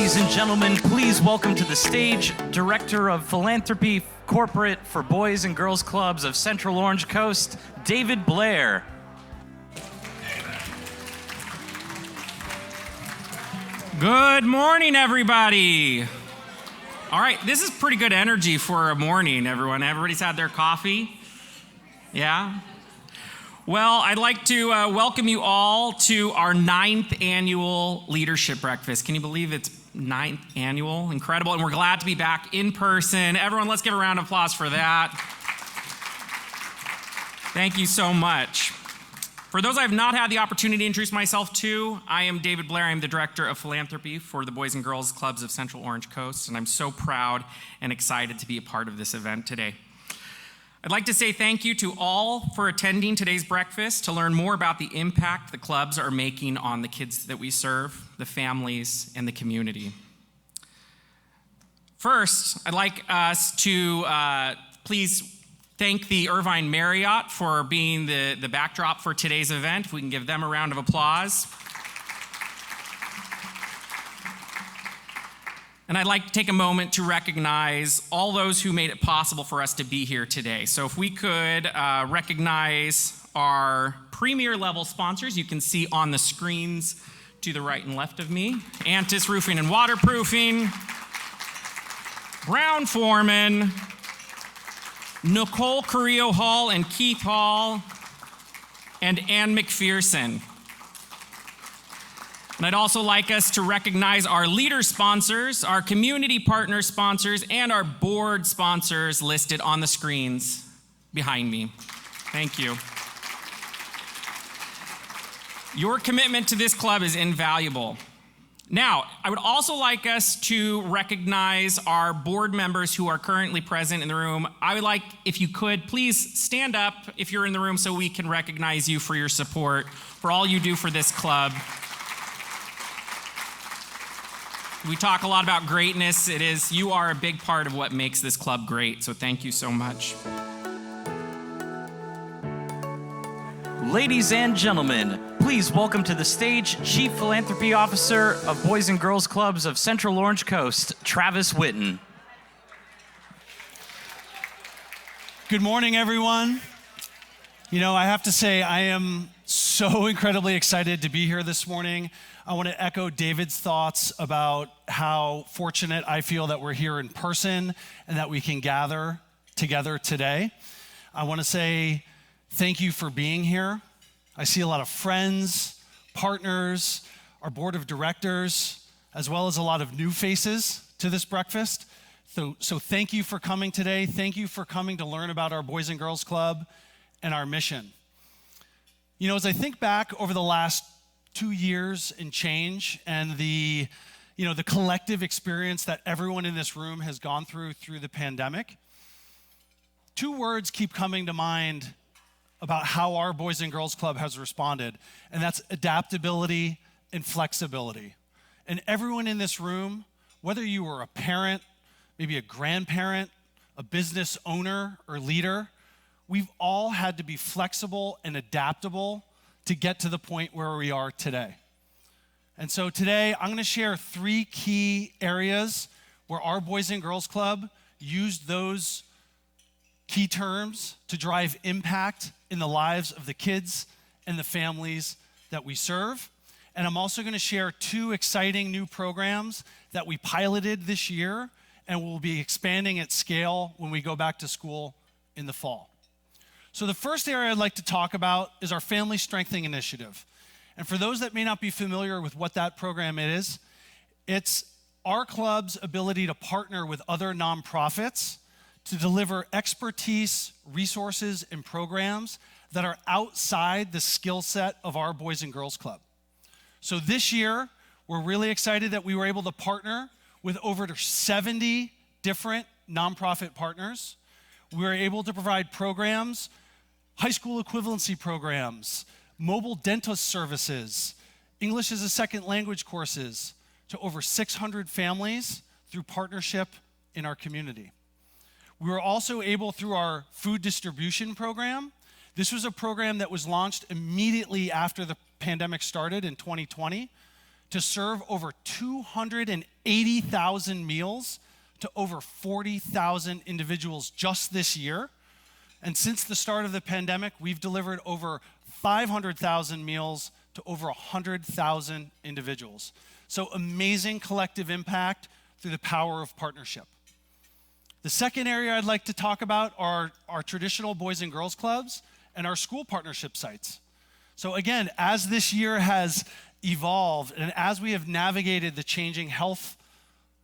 Ladies and gentlemen, please welcome to the stage Director of Philanthropy Corporate for Boys and Girls Clubs of Central Orange Coast, David Blair. Good morning, everybody. All right, this is pretty good energy for a morning, everyone. Everybody's had their coffee? Yeah? Well, I'd like to welcome you all to our 9th annual Leadership Breakfast. Can you believe it's 9th annual? Incredible, and we're glad to be back in person. Everyone, let's give a round of applause for that. Thank you so much. For those I have not had the opportunity to introduce myself to, I am David Blair. I'm the Director of Philanthropy for the Boys and Girls Clubs of Central Orange Coast, and I'm so proud and excited to be a part of this event today. I'd like to say thank you to all for attending today's breakfast to learn more about the impact the clubs are making on the kids that we serve, the families, and the community. First, I'd like us to please thank the Irvine Marriott for being the backdrop for today's event. If we can give them a round of applause. And I'd like to take a moment to recognize all those who made it possible for us to be here today. So if we could recognize our premier level sponsors, you can see on the screens to the right and left of me. Antis Roofing and Waterproofing, Brown Foreman, Nicole Carrillo Hall and Keith Hall, and Ann McPherson. And I'd also like us to recognize our leader sponsors, our community partner sponsors, and our board sponsors listed on the screens behind me. Thank you. Your commitment to this club is invaluable. Now, I would also like us to recognize our board members who are currently present in the room. I would like, if you could, please stand up if you're in the room so we can recognize you for your support, for all you do for this club. We talk a lot about greatness. You are a big part of what makes this club great, so thank you so much. Ladies and gentlemen, please welcome to the stage Chief Philanthropy Officer of Boys and Girls Clubs of Central Orange Coast, Travis Witten. Good morning, everyone. You know, I have to say, I am so incredibly excited to be here this morning. I want to echo David's thoughts about how fortunate I feel that we're here in person and that we can gather together today. I want to say thank you for being here. I see a lot of friends, partners, our board of directors, as well as a lot of new faces to this breakfast. So thank you for coming today. Thank you for coming to learn about our Boys and Girls Club and our mission. You know, as I think back over the last 2 years and change and the collective experience that everyone in this room has gone through the pandemic, 2 words keep coming to mind about how our Boys and Girls Club has responded, and that's adaptability and flexibility. And everyone in this room, whether you were a parent, maybe a grandparent, a business owner or leader, we've all had to be flexible and adaptable to get to the point where we are today. And so today, I'm going to share 3 key areas where our Boys and Girls Club used those key terms to drive impact in the lives of the kids and the families that we serve. And I'm also going to share 2 exciting new programs that we piloted this year and will be expanding at scale when we go back to school in the fall. So the first area I'd like to talk about is our Family Strengthening Initiative. And for those that may not be familiar with what that program is, it's our club's ability to partner with other nonprofits to deliver expertise, resources, and programs that are outside the skill set of our Boys and Girls Club. So this year, we're really excited that we were able to partner with over 70 different nonprofit partners. We were able to provide programs, high school equivalency programs, mobile dentist services, English as a second language courses to over 600 families through partnership in our community. We were also able, through our food distribution program, this was a program that was launched immediately after the pandemic started in 2020, to serve over 280,000 meals to over 40,000 individuals just this year. And since the start of the pandemic, we've delivered over 500,000 meals to over 100,000 individuals. So amazing collective impact through the power of partnership. The second area I'd like to talk about are our traditional Boys and Girls Clubs and our school partnership sites. So again, as this year has evolved and as we have navigated the changing health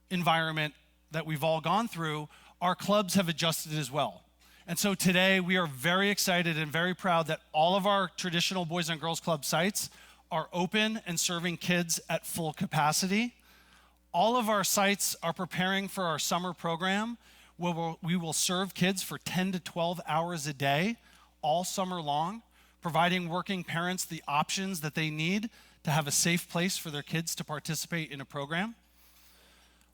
environment that we've all gone through, our clubs have adjusted as well. And so today we are very excited and very proud that all of our traditional Boys and Girls Club sites are open and serving kids at full capacity. All of our sites are preparing for our summer program where we will serve kids for 10 to 12 hours a day all summer long, providing working parents the options that they need to have a safe place for their kids to participate in a program.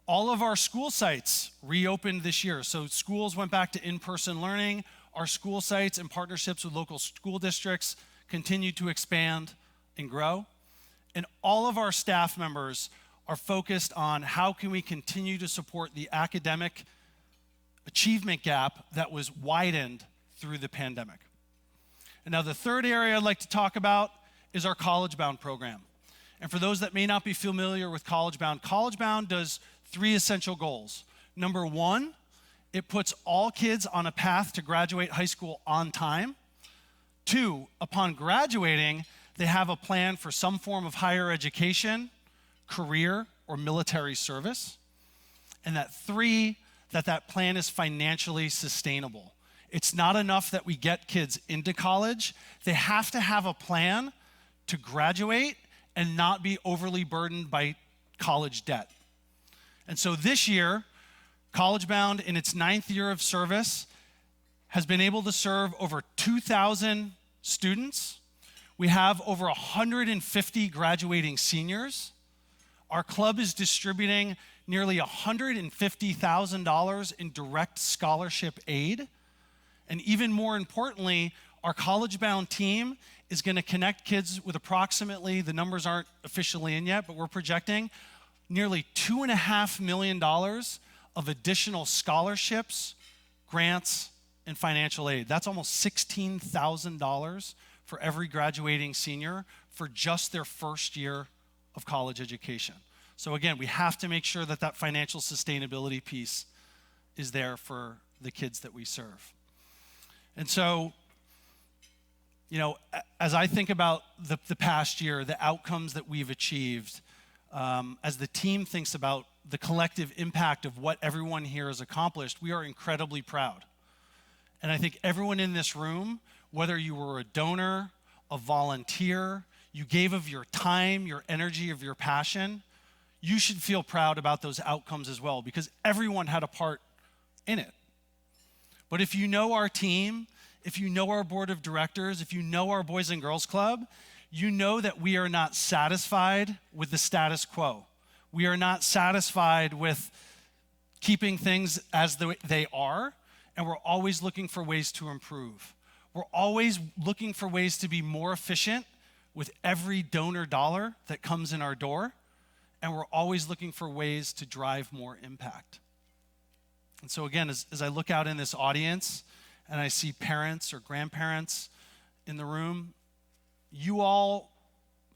All of our school sites reopened this year. So schools went back to in-person learning. Our school sites and partnerships with local school districts continue to expand and grow. And all of our staff members are focused on how can we continue to support the academic achievement gap that was widened through the pandemic. And now the third area I'd like to talk about is our College Bound program. And for those that may not be familiar with College Bound does 3 essential goals. Number 1, it puts all kids on a path to graduate high school on time. 2, upon graduating, they have a plan for some form of higher education, career, or military service. And that 3, that plan is financially sustainable. It's not enough that we get kids into college. They have to have a plan to graduate and not be overly burdened by college debt. And so this year, College Bound, in its 9th year of service, has been able to serve over 2,000 students. We have over 150 graduating seniors. Our club is distributing nearly $150,000 in direct scholarship aid. And even more importantly, our College Bound team is going to connect kids with approximately, the numbers aren't officially in yet, but we're projecting nearly $2.5 million of additional scholarships, grants, and financial aid. That's almost $16,000 for every graduating senior for just their first year of college education. So again, we have to make sure that that financial sustainability piece is there for the kids that we serve. And so, as I think about the past year, the outcomes that we've achieved, as the team thinks about the collective impact of what everyone here has accomplished, we are incredibly proud. And I think everyone in this room, whether you were a donor, a volunteer, you gave of your time, your energy, of your passion, you should feel proud about those outcomes as well, because everyone had a part in it. But if you know our team, if you know our board of directors, if you know our Boys and Girls Club, you know that we are not satisfied with the status quo. We are not satisfied with keeping things as they are, and we're always looking for ways to improve. We're always looking for ways to be more efficient with every donor dollar that comes in our door, and we're always looking for ways to drive more impact. And so again, as I look out in this audience and I see parents or grandparents in the room, you all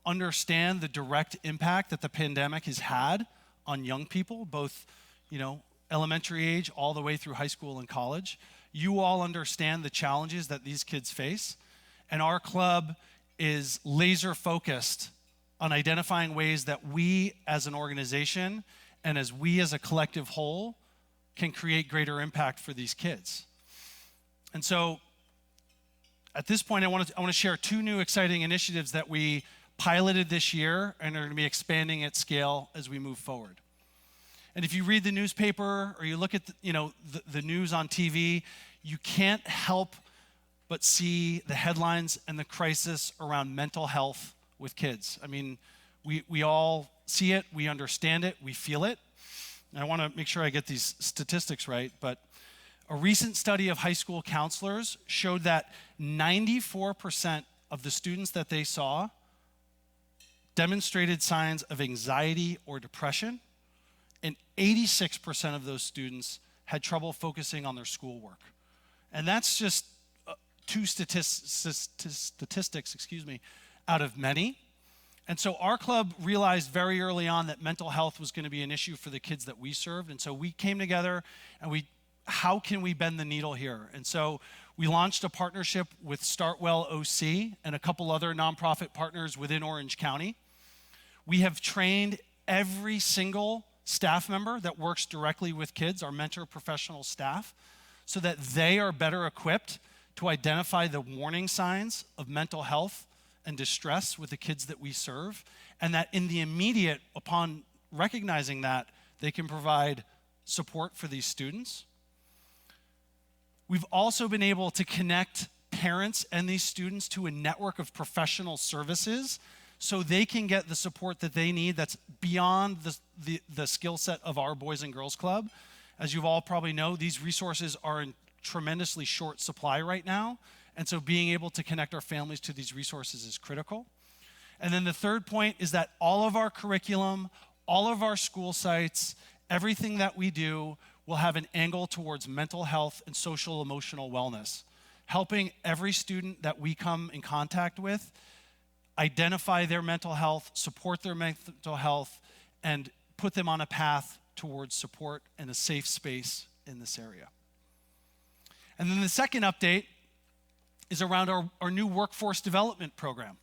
understand the direct impact that the pandemic has had on young people, both, elementary age all the way through high school and college. You all understand the challenges that these kids face, and our club is laser focused on identifying ways that we as an organization and as we as a collective whole can create greater impact for these kids. And so at this point, I want to share 2 new exciting initiatives that we piloted this year and are going to be expanding at scale as we move forward. And if you read the newspaper or you look at the news on TV, you can't help but see the headlines and the crisis around mental health with kids. I mean, we all see it, we understand it, we feel it. And I want to make sure I get these statistics right, but a recent study of high school counselors showed that 94% of the students that they saw demonstrated signs of anxiety or depression, and 86% of those students had trouble focusing on their schoolwork. And that's just two statistics, out of many. And so our club realized very early on that mental health was going to be an issue for the kids that we served. And so we came together and how can we bend the needle here? And so we launched a partnership with Startwell OC and a couple other nonprofit partners within Orange County. We have trained every single staff member that works directly with kids, our mentor professional staff, so that they are better equipped to identify the warning signs of mental health and distress with the kids that we serve, and that in the immediate, upon recognizing that, they can provide support for these students. We've also been able to connect parents and these students to a network of professional services so they can get the support that they need that's beyond the skill set of our Boys and Girls Club. As you all probably know, these resources are in tremendously short supply right now, and so being able to connect our families to these resources is critical. And then the third point is that all of our curriculum, all of our school sites, everything that we do will have an angle towards mental health and social emotional wellness, helping every student that we come in contact with identify their mental health, support their mental health, and put them on a path towards support and a safe space in this area. And then the second update is around our new workforce development program.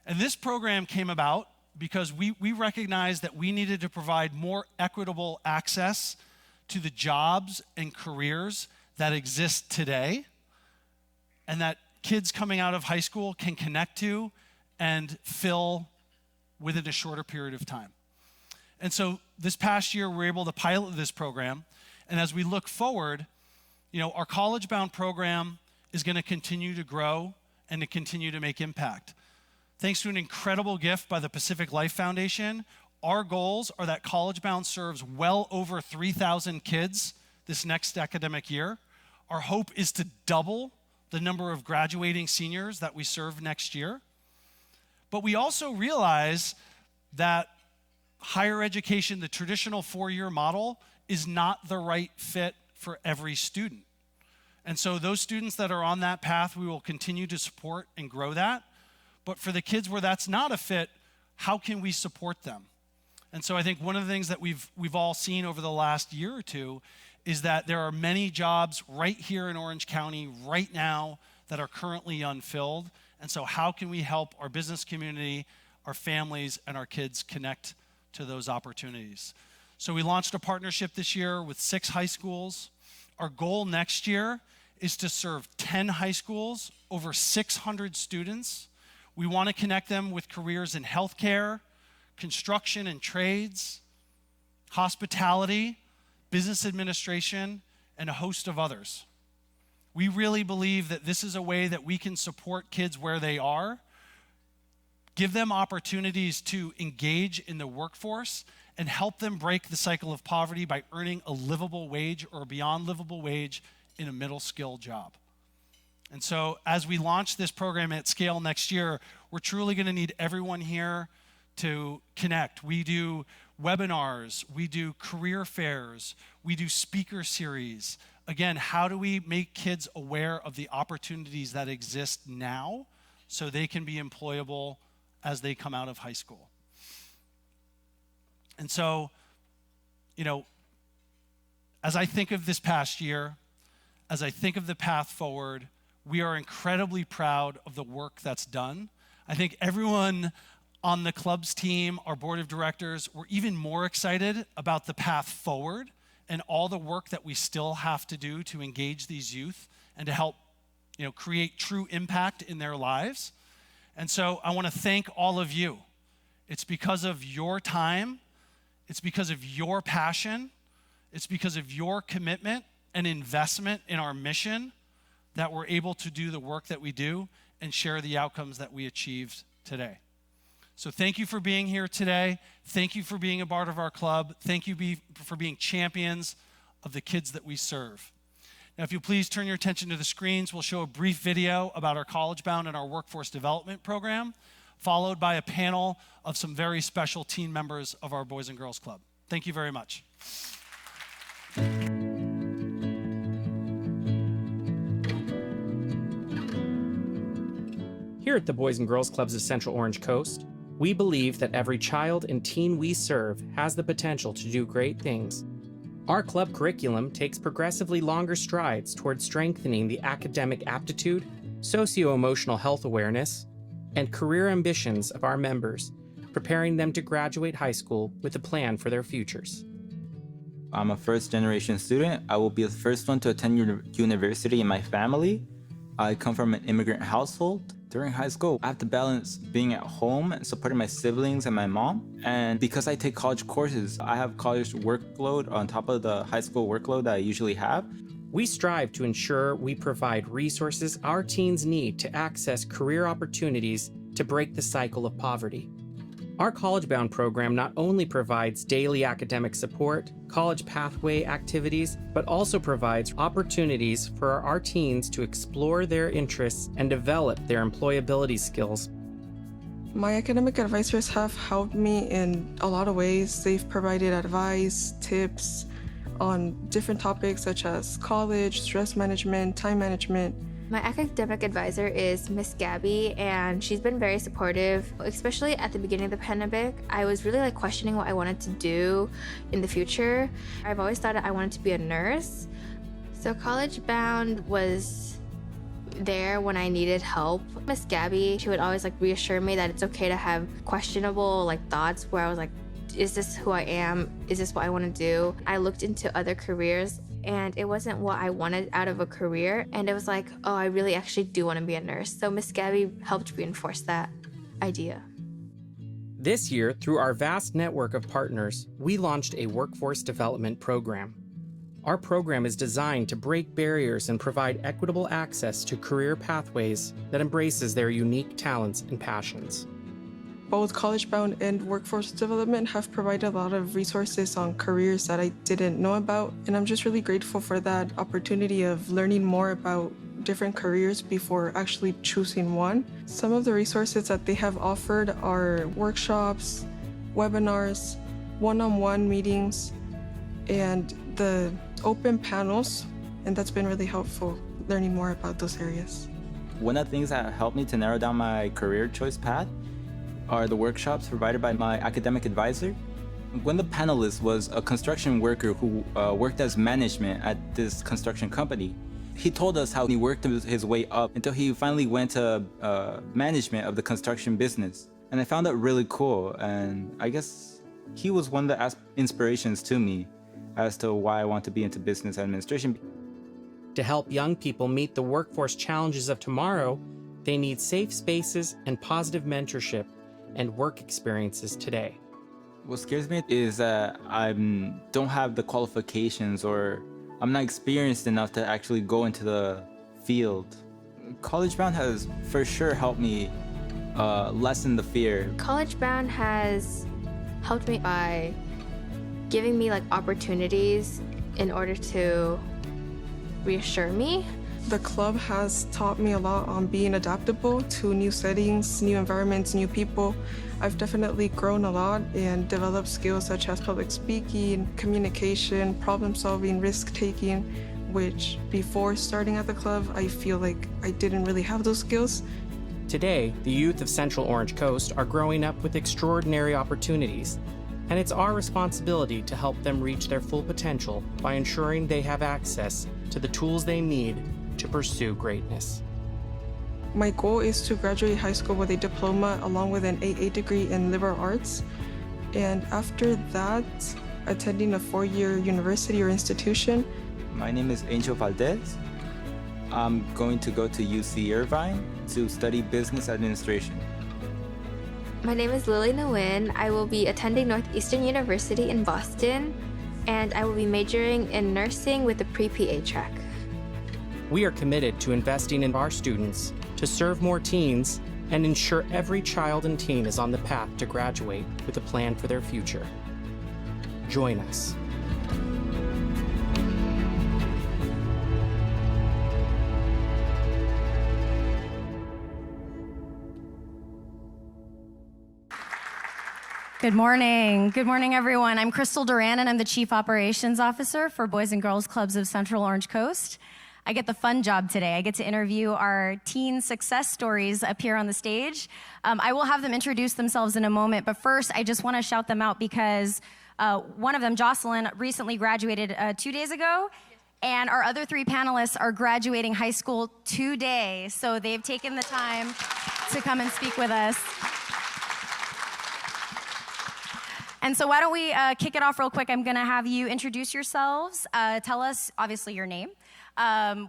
And this program came about because we recognized that we needed to provide more equitable access to the jobs and careers that exist today and that kids coming out of high school can connect to and fill within a shorter period of time. And so this past year, we were able to pilot this program. And as we look forward, our college-bound program is going to continue to grow and to continue to make impact. Thanks to an incredible gift by the Pacific Life Foundation, our goals are that College Bound serves well over 3,000 kids this next academic year. Our hope is to double the number of graduating seniors that we serve next year. But we also realize that higher education, the traditional four-year model, is not the right fit for every student. And so those students that are on that path, we will continue to support and grow that. But for the kids where that's not a fit, how can we support them? And so I think one of the things that we've all seen over the last year or two is that there are many jobs right here in Orange County right now that are currently unfilled. And so how can we help our business community, our families, and our kids connect to those opportunities? So we launched a partnership this year with 6 high schools. Our goal next year is to serve 10 high schools, over 600 students. We want to connect them with careers in healthcare, construction and trades, hospitality, business administration, and a host of others. We really believe that this is a way that we can support kids where they are, give them opportunities to engage in the workforce, and help them break the cycle of poverty by earning a livable wage or beyond livable wage in a middle skill job. And so as we launch this program at scale next year, we're truly going to need everyone here to connect. We do webinars, we do career fairs, we do speaker series. Again, how do we make kids aware of the opportunities that exist now so they can be employable as they come out of high school? And so, as I think of this past year, as I think of the path forward, we are incredibly proud of the work that's done. I think everyone on the club's team, our board of directors, we're even more excited about the path forward and all the work that we still have to do to engage these youth and to help, create true impact in their lives. And so I want to thank all of you. It's because of your time, it's because of your passion, it's because of your commitment and investment in our mission that we're able to do the work that we do and share the outcomes that we achieved today. So thank you for being here today. Thank you for being a part of our club. Thank you for being champions of the kids that we serve. Now, if you please turn your attention to the screens, we'll show a brief video about our College Bound and our workforce development program, followed by a panel of some very special team members of our Boys and Girls Club. Thank you very much. Here at the Boys and Girls Clubs of Central Orange Coast, we believe that every child and teen we serve has the potential to do great things. Our club curriculum takes progressively longer strides towards strengthening the academic aptitude, socio-emotional health awareness, and career ambitions of our members, preparing them to graduate high school with a plan for their futures. I'm a first-generation student. I will be the first one to attend university in my family. I come from an immigrant household. During high school, I have to balance being at home and supporting my siblings and my mom. And because I take college courses, I have college workload on top of the high school workload that I usually have. We strive to ensure we provide resources our teens need to access career opportunities to break the cycle of poverty. Our College Bound program not only provides daily academic support, college pathway activities, but also provides opportunities for our teens to explore their interests and develop their employability skills. My academic advisors have helped me in a lot of ways. They've provided advice, tips on different topics such as college, stress management, time management. My academic advisor is Miss Gabby, and she's been very supportive, especially at the beginning of the pandemic. I was really questioning what I wanted to do in the future. I've always thought I wanted to be a nurse. So College Bound was there when I needed help. Miss Gabby, she would always reassure me that it's okay to have questionable thoughts where I was like, is this who I am? Is this what I want to do? I looked into other careers and it wasn't what I wanted out of a career. And it was like, oh, I really actually do want to be a nurse. So Miss Gabby helped reinforce that idea. This year, through our vast network of partners, we launched a workforce development program. Our program is designed to break barriers and provide equitable access to career pathways that embraces their unique talents and passions. Both College Bound and Workforce Development have provided a lot of resources on careers that I didn't know about, and I'm just really grateful for that opportunity of learning more about different careers before actually choosing one. Some of the resources that they have offered are workshops, webinars, one-on-one meetings, and the open panels, and that's been really helpful learning more about those areas. One of the things that helped me to narrow down my career choice path are the workshops provided by my academic advisor. One of the panelists was a construction worker who worked as management at this construction company. He told us how he worked his way up until he finally went to management of the construction business. And I found that really cool. And I guess he was one of the inspirations to me as to why I want to be into business administration. To help young people meet the workforce challenges of tomorrow, they need safe spaces and positive mentorship and work experiences today. What scares me is that I don't have the qualifications, or I'm not experienced enough to actually go into the field. College Bound has for sure helped me lessen the fear. College Bound has helped me by giving me opportunities in order to reassure me. The club has taught me a lot on being adaptable to new settings, new environments, new people. I've definitely grown a lot and developed skills such as public speaking, communication, problem solving, risk taking, which before starting at the club, I feel like I didn't really have those skills. Today, the youth of Central Orange Coast are growing up with extraordinary opportunities, and it's our responsibility to help them reach their full potential by ensuring they have access to the tools they need to pursue greatness. My goal is to graduate high school with a diploma along with an AA degree in liberal arts. And after that, attending a 4-year university or institution. My name is Angel Valdez. I'm going to go to UC Irvine to study business administration. My name is Lily Nguyen. I will be attending Northeastern University in Boston, and I will be majoring in nursing with a pre-PA track. We are committed to investing in our students to serve more teens and ensure every child and teen is on the path to graduate with a plan for their future. Join us. Good morning. Good morning, everyone. I'm Crystal Duran, and I'm the Chief Operations Officer for Boys and Girls Clubs of Central Orange Coast. I get the fun job today. I get to interview our teen success stories up here on the stage. I will have them introduce themselves in a moment, but first, I just want to shout them out because one of them, Jocelyn, recently graduated 2 days ago, and our other three panelists are graduating high school today, so they've taken the time to come and speak with us. And so why don't we kick it off real quick. I'm going to have you introduce yourselves, tell us, obviously, your name,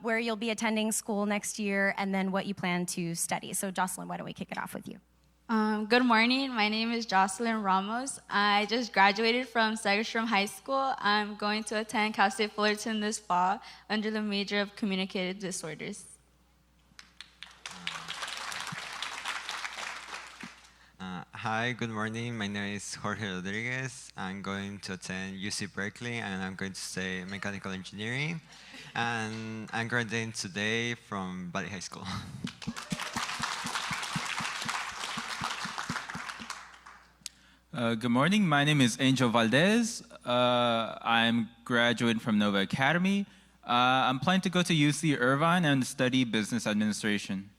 where you'll be attending school next year, and then what you plan to study. So Jocelyn, why don't we kick it off with you? Good morning. My name is Jocelyn Ramos. I just graduated from Segerstrom High School. I'm going to attend Cal State Fullerton this fall under the major of communicative disorders. Hi, good morning. My name is Jorge Rodriguez. I'm going to attend UC Berkeley, and I'm going to study mechanical engineering. And I'm graduating today from Valley High School. Good morning. My name is Angel Valdez. I'm graduating from Nova Academy. I'm planning to go to UC Irvine and study business administration.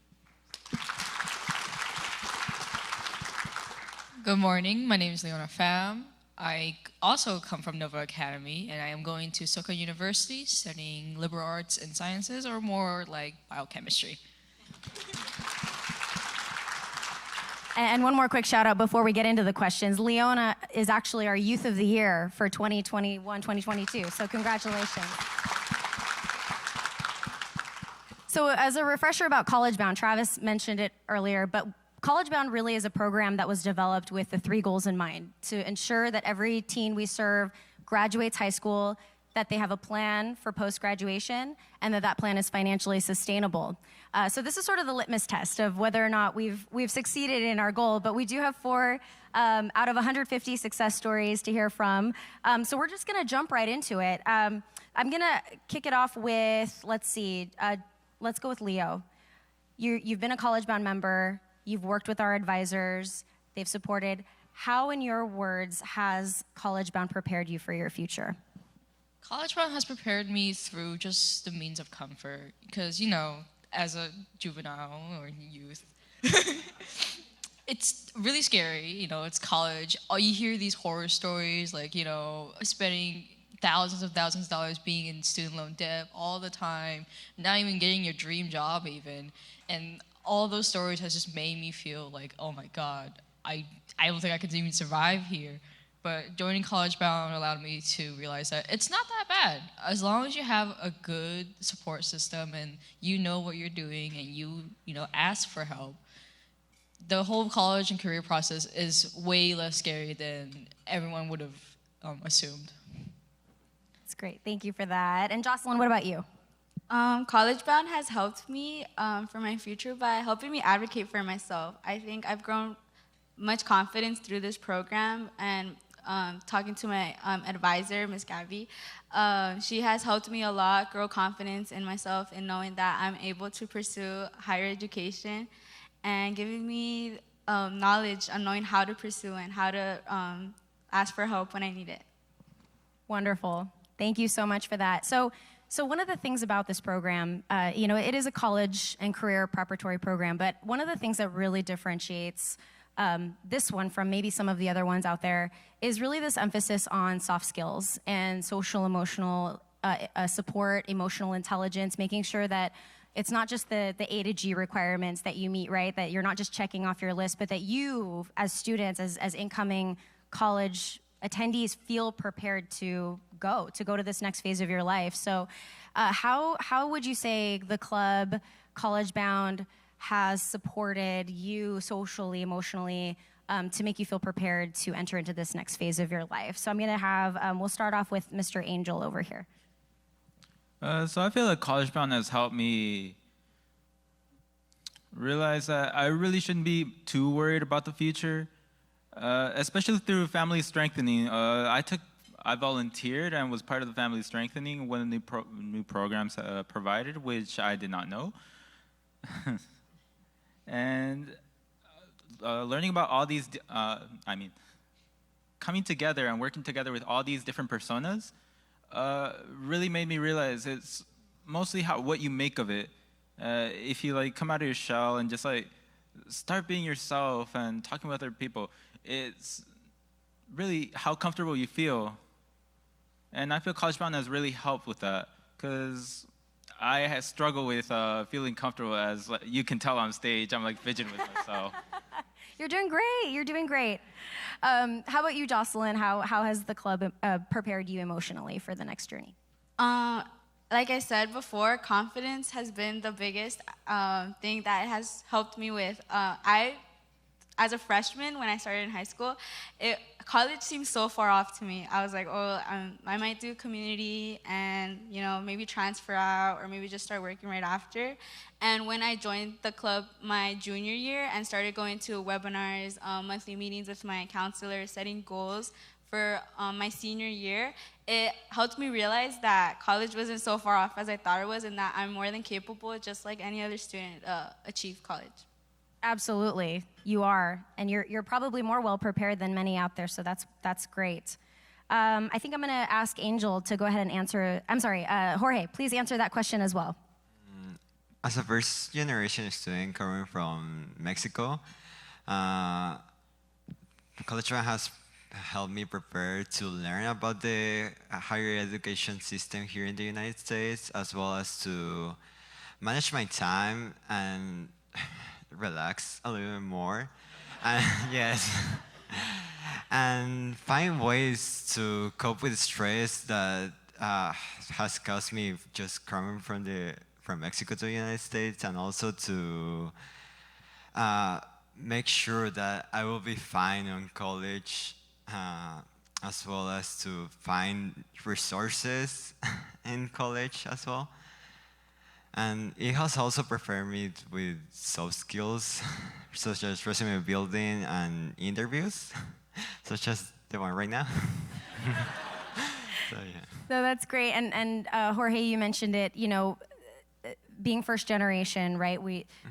Good morning. My name is Leona Pham. I also come from Nova Academy, and I am going to Soka University studying liberal arts and sciences, or more like biochemistry. And one more quick shout out before we get into the questions. Leona is actually our Youth of the Year for 2021-2022, so congratulations. So as a refresher about College Bound, Travis mentioned it earlier, but College Bound really is a program that was developed with the three goals in mind: to ensure that every teen we serve graduates high school, that they have a plan for post-graduation, and that plan is financially sustainable. So this is sort of the litmus test of whether or not we've succeeded in our goal, but we do have 4 out of 150 success stories to hear from. So we're just gonna jump right into it. I'm gonna kick it off with, let's go with Leo. You've been a College Bound member, you've worked with our advisors, they've supported. How, in your words, has College Bound prepared you for your future? College Bound has prepared me through just the means of comfort, because, you know, as a juvenile or youth, it's really scary, you know, it's college. You hear these horror stories, like, you know, spending thousands of dollars being in student loan debt all the time, not even getting your dream job even. And all those stories has just made me feel like, oh my God, I don't think I could even survive here. But joining College Bound allowed me to realize that it's not that bad. As long as you have a good support system and you know what you're doing and you know, ask for help, the whole college and career process is way less scary than everyone would have assumed. That's great. Thank you for that. And Jocelyn, what about you? College Bound has helped me for my future by helping me advocate for myself. I think I've grown much confidence through this program, and talking to my advisor, Ms. Gabby, she has helped me a lot grow confidence in myself and knowing that I'm able to pursue higher education, and giving me knowledge on knowing how to pursue and how to ask for help when I need it. Wonderful. Thank you so much for that. So one of the things about this program, you know, it is a college and career preparatory program, but one of the things that really differentiates this one from maybe some of the other ones out there is really this emphasis on soft skills and social emotional support, emotional intelligence, making sure that it's not just the A to G requirements that you meet, right? That you're not just checking off your list, but that you, as students, as incoming college attendees, feel prepared to go to this next phase of your life. So how would you say the club, College Bound, has supported you socially, emotionally, to make you feel prepared to enter into this next phase of your life? So I'm gonna have, we'll start off with Mr. Angel over here. So I feel like College Bound has helped me realize that I really shouldn't be too worried about the future, especially through family strengthening. I volunteered and was part of the family strengthening when the new programs provided, which I did not know. And learning about all these, coming together and working together with all these different personas really made me realize it's mostly what you make of it. If you like come out of your shell and just like start being yourself and talking with other people, it's really how comfortable you feel. And I feel College Bound has really helped with that, because I have struggled with feeling comfortable, as you can tell on stage. I'm like fidgeting with myself. You're doing great. You're doing great. How about you, Jocelyn? How has the club prepared you emotionally for the next journey? Like I said before, confidence has been the biggest thing that it has helped me with. As a freshman, when I started in high school, college seemed so far off to me. I was like, oh, I might do community and, you know, maybe transfer out or maybe just start working right after. And when I joined the club my junior year and started going to webinars, monthly meetings with my counselor, setting goals for my senior year, it helped me realize that college wasn't so far off as I thought it was, and that I'm more than capable, just like any other student, achieve college. Absolutely, you are, and you're probably more well prepared than many out there. So that's great. I think I'm going to ask Angel to go ahead and answer. I'm sorry, Jorge, please answer that question as well. As a first generation student coming from Mexico, College Bound has helped me prepare to learn about the higher education system here in the United States, as well as to manage my time and relax a little bit more. And yes, and find ways to cope with stress that has caused me just coming from Mexico to the United States, and also to make sure that I will be fine on college, as well as to find resources in college as well. And it has also prepared me with soft skills, such as resume building and interviews, such as the one right now. So, yeah. So that's great. And Jorge, you mentioned it, you know, being first generation, right?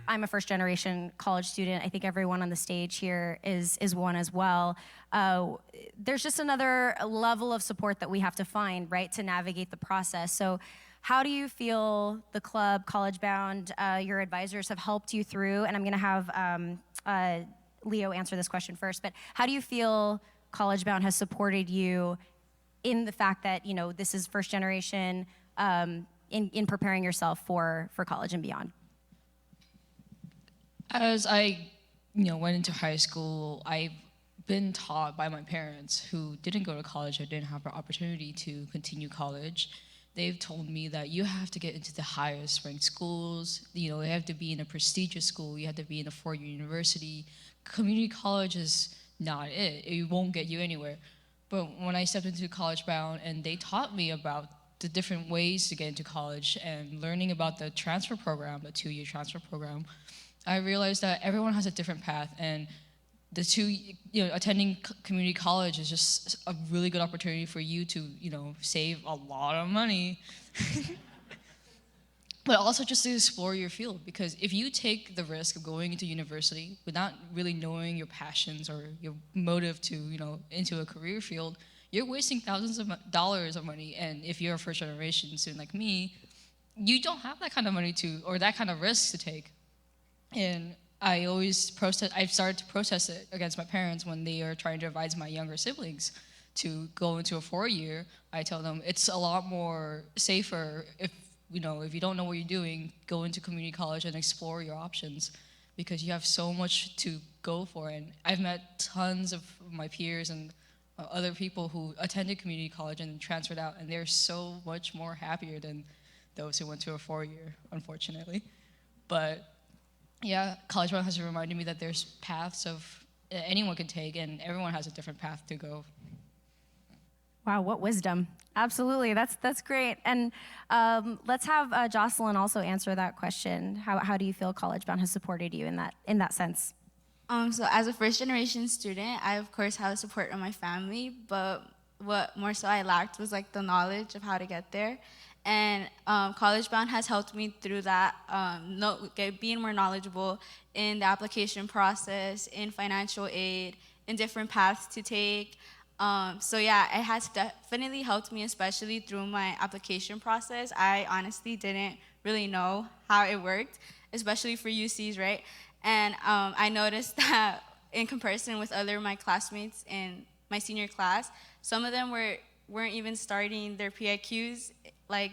I'm a first generation college student. I think everyone on the stage here is one as well. There's just another level of support that we have to find, right, to navigate the process. So how do you feel the club, College Bound, your advisors have helped you through? And I'm going to have Leo answer this question first, but how do you feel College Bound has supported you in the fact that, you know, this is first generation, in preparing yourself for college and beyond? As I, went into high school, I've been taught by my parents, who didn't go to college or didn't have the opportunity to continue college. They've told me that you have to get into the highest ranked schools. You have to be in a prestigious school. You have to be in a four-year university. Community college is not it. It won't get you anywhere. But when I stepped into College Bound and they taught me about the different ways to get into college and learning about the transfer program, the 2-year transfer program, I realized that everyone has a different path, and attending community college is just a really good opportunity for you to, save a lot of money. But also just to explore your field, because if you take the risk of going into university without really knowing your passions or your motive to, into a career field, you're wasting thousands of dollars of money. And if you're a first generation student like me, you don't have that kind of money or that kind of risk to take. And I've started to protest it against my parents when they are trying to advise my younger siblings to go into a 4-year. I tell them it's a lot more safer if you don't know what you're doing, go into community college and explore your options, because you have so much to go for. And I've met tons of my peers and other people who attended community college and transferred out, and they're so much more happier than those who went to a 4-year, unfortunately. But yeah, College Bound has reminded me that there's paths of anyone can take, and everyone has a different path to go. Wow, what wisdom. Absolutely, that's great. And let's have Jocelyn also answer that question. How do you feel College Bound has supported you in that sense? So as a first generation student, I of course have the support of my family, but what more so I lacked was like the knowledge of how to get there. And College Bound has helped me through that, being more knowledgeable in the application process, in financial aid, in different paths to take. So yeah, it has definitely helped me, especially through my application process. I honestly didn't really know how it worked, especially for UCs, right? And I noticed that in comparison with other my classmates in my senior class, some of them weren't even starting their PIQs like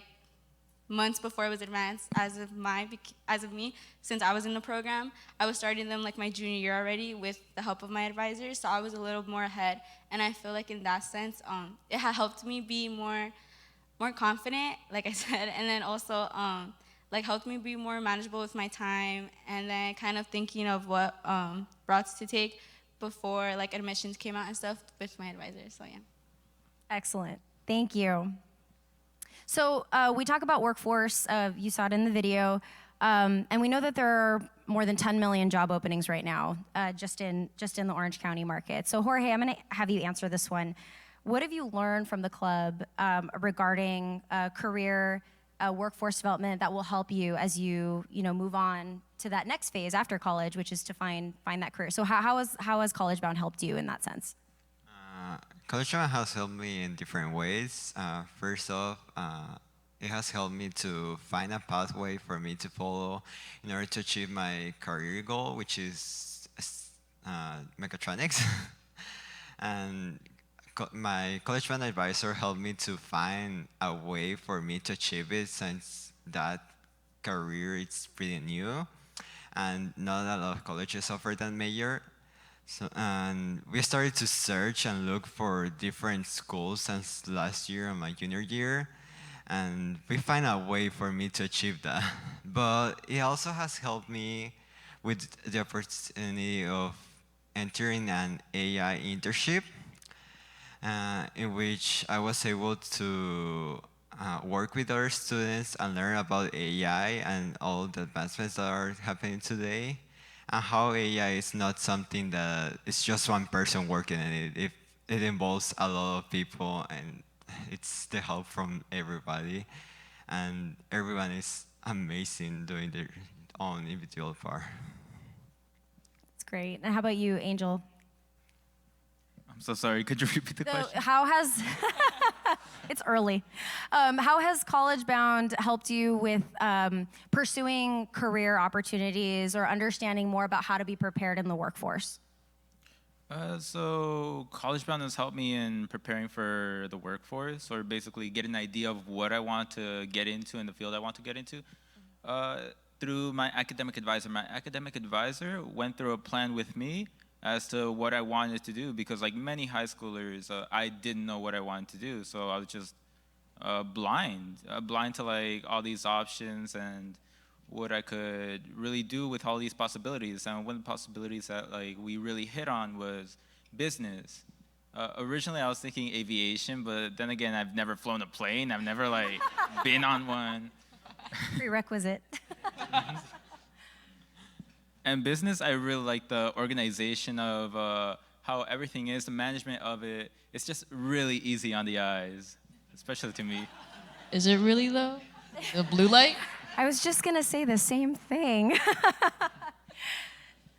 months before it was advanced. As of me, since I was in the program, I was starting them like my junior year already with the help of my advisors, so I was a little more ahead. And I feel like in that sense, it had helped me be more confident, like I said, and then also like helped me be more manageable with my time, and then kind of thinking of what routes to take before like admissions came out and stuff with my advisors. So yeah. Excellent. Thank you. So we talk about workforce. You saw it in the video. And we know that there are more than 10 million job openings right now, just in the Orange County market. So Jorge, I'm going to have you answer this one. What have you learned from the club regarding career workforce development that will help you as you move on to that next phase after college, which is to find that career? So how has College Bound helped you in that sense? College Bound has helped me in different ways. First off, it has helped me to find a pathway for me to follow in order to achieve my career goal, which is mechatronics. And my College Bound advisor helped me to find a way for me to achieve it, since that career is pretty new and not a lot of colleges offer that major. So, and we started to search and look for different schools since last year and my junior year, and we find a way for me to achieve that. But it also has helped me with the opportunity of entering an AI internship, in which I was able to work with other students and learn about AI and all the advancements that are happening today, and how AI is not something that is just one person working in it. It involves a lot of people, and it's the help from everybody, and everyone is amazing doing their own individual part. That's great. And how about you, Angel? I'm so sorry. Could you repeat the question? How has it's early? How has College Bound helped you with pursuing career opportunities or understanding more about how to be prepared in the workforce? So College Bound has helped me in preparing for the workforce, or basically get an idea of what I want to get into in the field I want to get into. Through my academic advisor. My academic advisor went through a plan with me as to what I wanted to do, because like many high schoolers, I didn't know what I wanted to do. So I was just blind to like all these options and what I could really do with all these possibilities. And one of the possibilities that like we really hit on was business. Originally I was thinking aviation, but then again, I've never flown a plane. I've never like been on one. Prerequisite. And business, I really like the organization of how everything is, the management of it. It's just really easy on the eyes, especially to me. Is it really though? The blue light? I was just gonna say the same thing.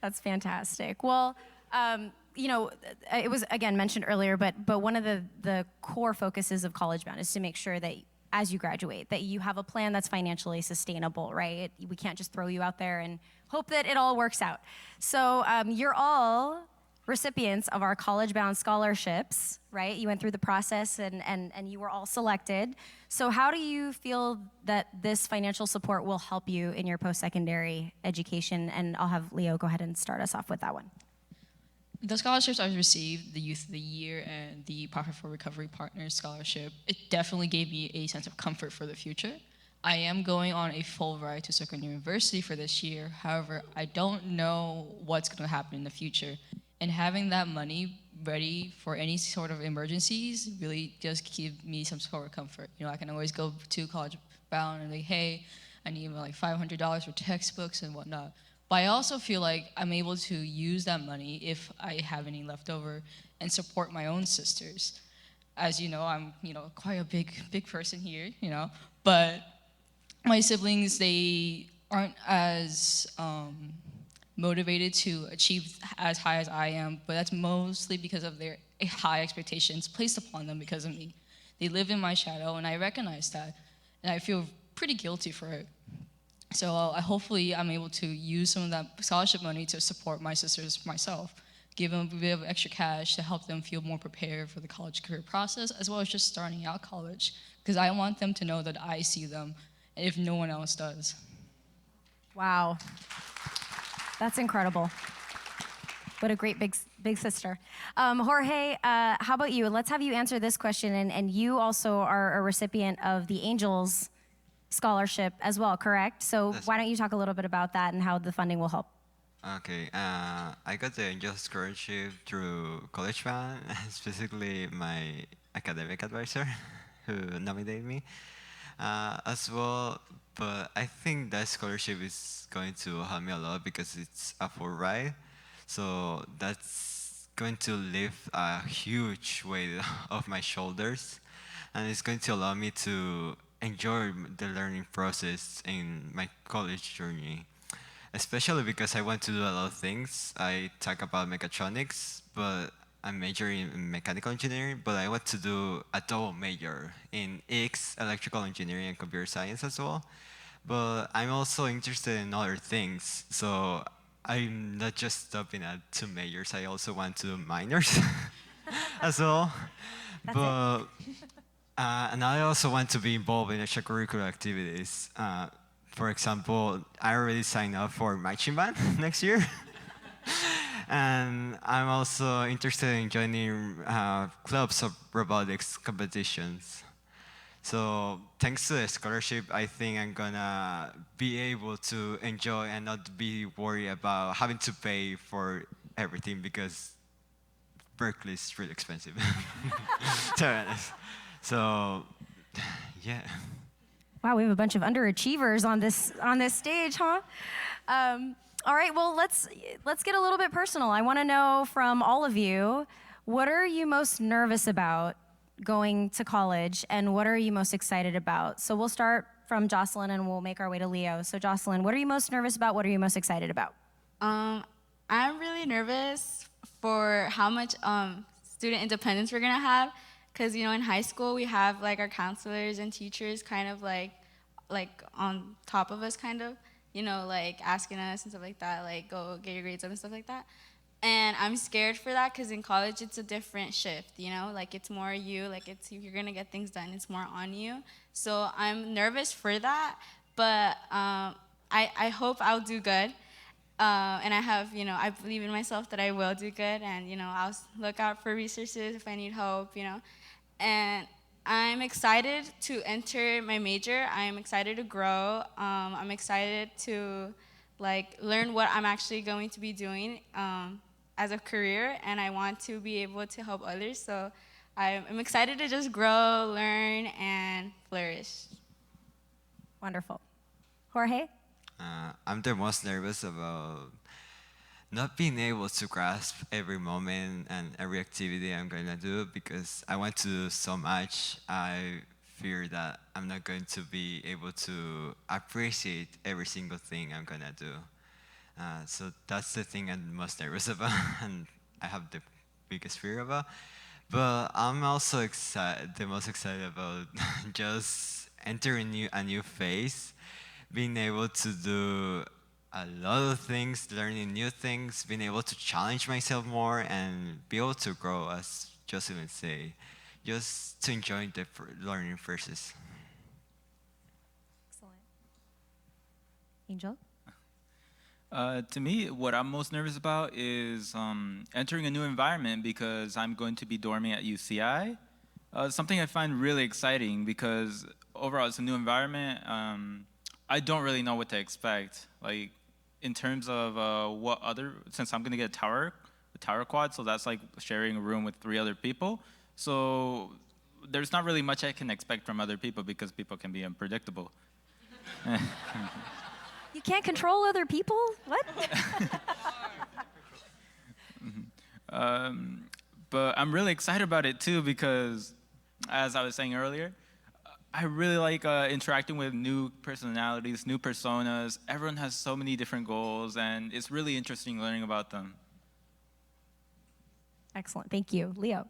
That's fantastic. Well, it was again mentioned earlier, but one of the core focuses of College Bound is to make sure that as you graduate, that you have a plan that's financially sustainable, right? We can't just throw you out there and hope that it all works out. So you're all recipients of our College Bound scholarships, right? You went through the process and you were all selected. So how do you feel that this financial support will help you in your post-secondary education? And I'll have Leo go ahead and start us off with that one. The scholarships I've received, the Youth of the Year and the Profit for Recovery Partners Scholarship, it definitely gave me a sense of comfort for the future. I am going on a full ride to Southern University for this year. However, I don't know what's going to happen in the future. And having that money ready for any sort of emergencies really does give me some sort of comfort. You know, I can always go to College Bound and like, hey, I need like $500 for textbooks and whatnot. But I also feel like I'm able to use that money if I have any left over and support my own sisters. As you know, I'm quite a big person here, but my siblings, they aren't as motivated to achieve as high as I am, but that's mostly because of their high expectations placed upon them because of me. They live in my shadow, and I recognize that, and I feel pretty guilty for it. So hopefully I'm able to use some of that scholarship money to support my sisters myself, give them a bit of extra cash to help them feel more prepared for the college career process, as well as just starting out college, because I want them to know that I see them, if no one else does. Wow. That's incredible. What a great big sister. Jorge, how about you? Let's have you answer this question, and you also are a recipient of the Angels Scholarship as well, correct? So why don't you talk a little bit about that and how the funding will help? Okay, I got the Angel Scholarship through College Band, specifically my academic advisor who nominated me as well. But I think that scholarship is going to help me a lot because it's a full ride. So that's going to lift a huge weight off my shoulders. And it's going to allow me to enjoy the learning process in my college journey. Especially because I want to do a lot of things. I talk about mechatronics, but I'm majoring in mechanical engineering, but I want to do a double major in electrical engineering and computer science as well. But I'm also interested in other things, so I'm not just stopping at 2 majors. I also want to do minors as well. And I also want to be involved in extracurricular activities. For example, I already signed up for marching band next year. And I'm also interested in joining clubs of robotics competitions. So thanks to the scholarship, I think I'm gonna be able to enjoy and not be worried about having to pay for everything because Berkeley is really expensive. To be honest. So, yeah. Wow, we have a bunch of underachievers on this stage, huh? All right, well, let's get a little bit personal. I want to know from all of you, what are you most nervous about going to college, and what are you most excited about? So we'll start from Jocelyn, and we'll make our way to Leo. So Jocelyn, what are you most nervous about? What are you most excited about? I'm really nervous for how much student independence we're gonna have. Because, in high school, we have, our counselors and teachers kind of, on top of us, kind of, asking us and stuff like that, go get your grades up and stuff like that. And I'm scared for that because in college, it's a different shift, it's more you, if you're going to get things done, it's more on you. So I'm nervous for that, but I hope I'll do good. And I believe in myself that I will do good, and, I'll look out for resources if I need help, And I'm excited to enter my major. I'm excited to grow. I'm excited to learn what I'm actually going to be doing as a career, and I want to be able to help others. So I'm excited to just grow, learn, and flourish. Wonderful. Jorge? I'm the most nervous about not being able to grasp every moment and every activity I'm going to do because I want to do so much. I fear that I'm not going to be able to appreciate every single thing I'm going to do. So that's the thing I'm most nervous about and I have the biggest fear about. But I'm also the most excited about just entering a new phase, being able to do a lot of things, learning new things, being able to challenge myself more and be able to grow, as Jocelyn say, just to enjoy the learning process. Excellent. Angel? To me, what I'm most nervous about is entering a new environment because I'm going to be dorming at UCI. Something I find really exciting because overall it's a new environment. I don't really know what to expect. In terms of since I'm gonna get a tower quad, so that's like sharing a room with 3 other people. So there's not really much I can expect from other people because people can be unpredictable. You can't control other people? What? But I'm really excited about it too because, as I was saying earlier, I really like interacting with new personalities, new personas. Everyone has so many different goals, and it's really interesting learning about them. Excellent. Thank you. Leo.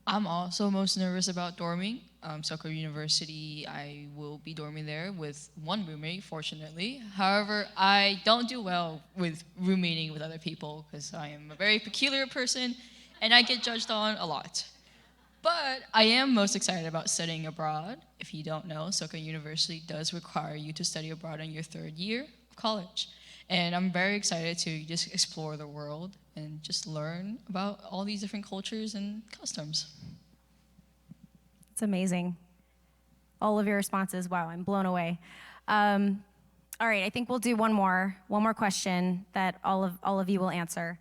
I'm also most nervous about dorming. Soka University, I will be dorming there with one roommate, fortunately. However, I don't do well with roommating with other people because I am a very peculiar person and I get judged on a lot. But I am most excited about studying abroad. If you don't know, Soka University does require you to study abroad in your 3rd year of college. And I'm very excited to just explore the world and just learn about all these different cultures and customs. It's amazing. All of your responses, wow, I'm blown away. All right, I think we'll do one more question that all of you will answer.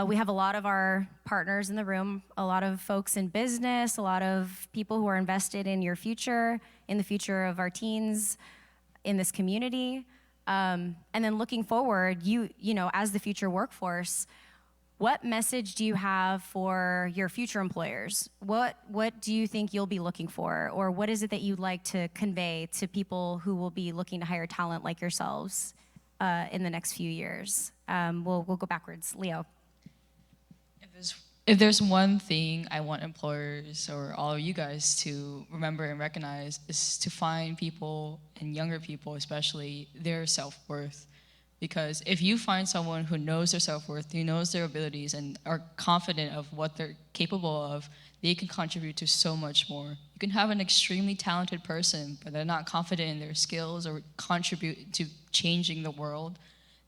We have a lot of our partners in the room, a lot of folks in business, a lot of people who are invested in your future, in the future of our teens, in this community. And then looking forward, you know, as the future workforce, what message do you have for your future employers? What do you think you'll be looking for? Or what is it that you'd like to convey to people who will be looking to hire talent like yourselves in the next few years? We'll go backwards. Leo. If there's one thing I want employers or all of you guys to remember and recognize is to find people, and younger people especially, their self-worth. Because if you find someone who knows their self-worth, who knows their abilities, and are confident of what they're capable of, they can contribute to so much more. You can have an extremely talented person, but they're not confident in their skills or contribute to changing the world.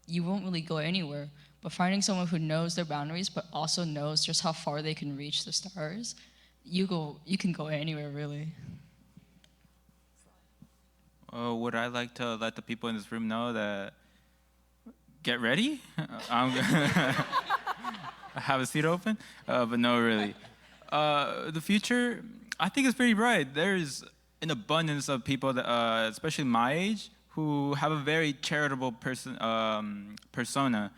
You won't really go anywhere. But finding someone who knows their boundaries, but also knows just how far they can reach the stars, you can go anywhere, really. Would I like to let the people in this room know that get ready? I have a seat open, but no, really. The future, I think it's pretty bright. There's an abundance of people, that, especially my age, who have a very charitable persona.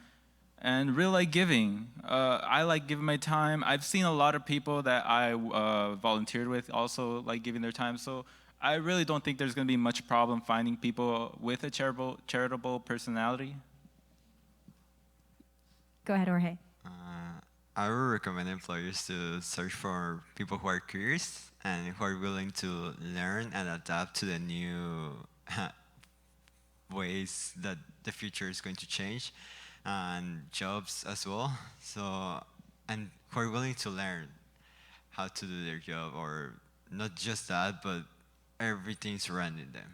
And really like giving. I like giving my time. I've seen a lot of people that I volunteered with also like giving their time. So I really don't think there's going to be much problem finding people with a charitable personality. Go ahead, Jorge. I would recommend employers to search for people who are curious and who are willing to learn and adapt to the new ways that the future is going to change. And jobs as well. So, and who are willing to learn how to do their job, or not just that, but everything surrounding them.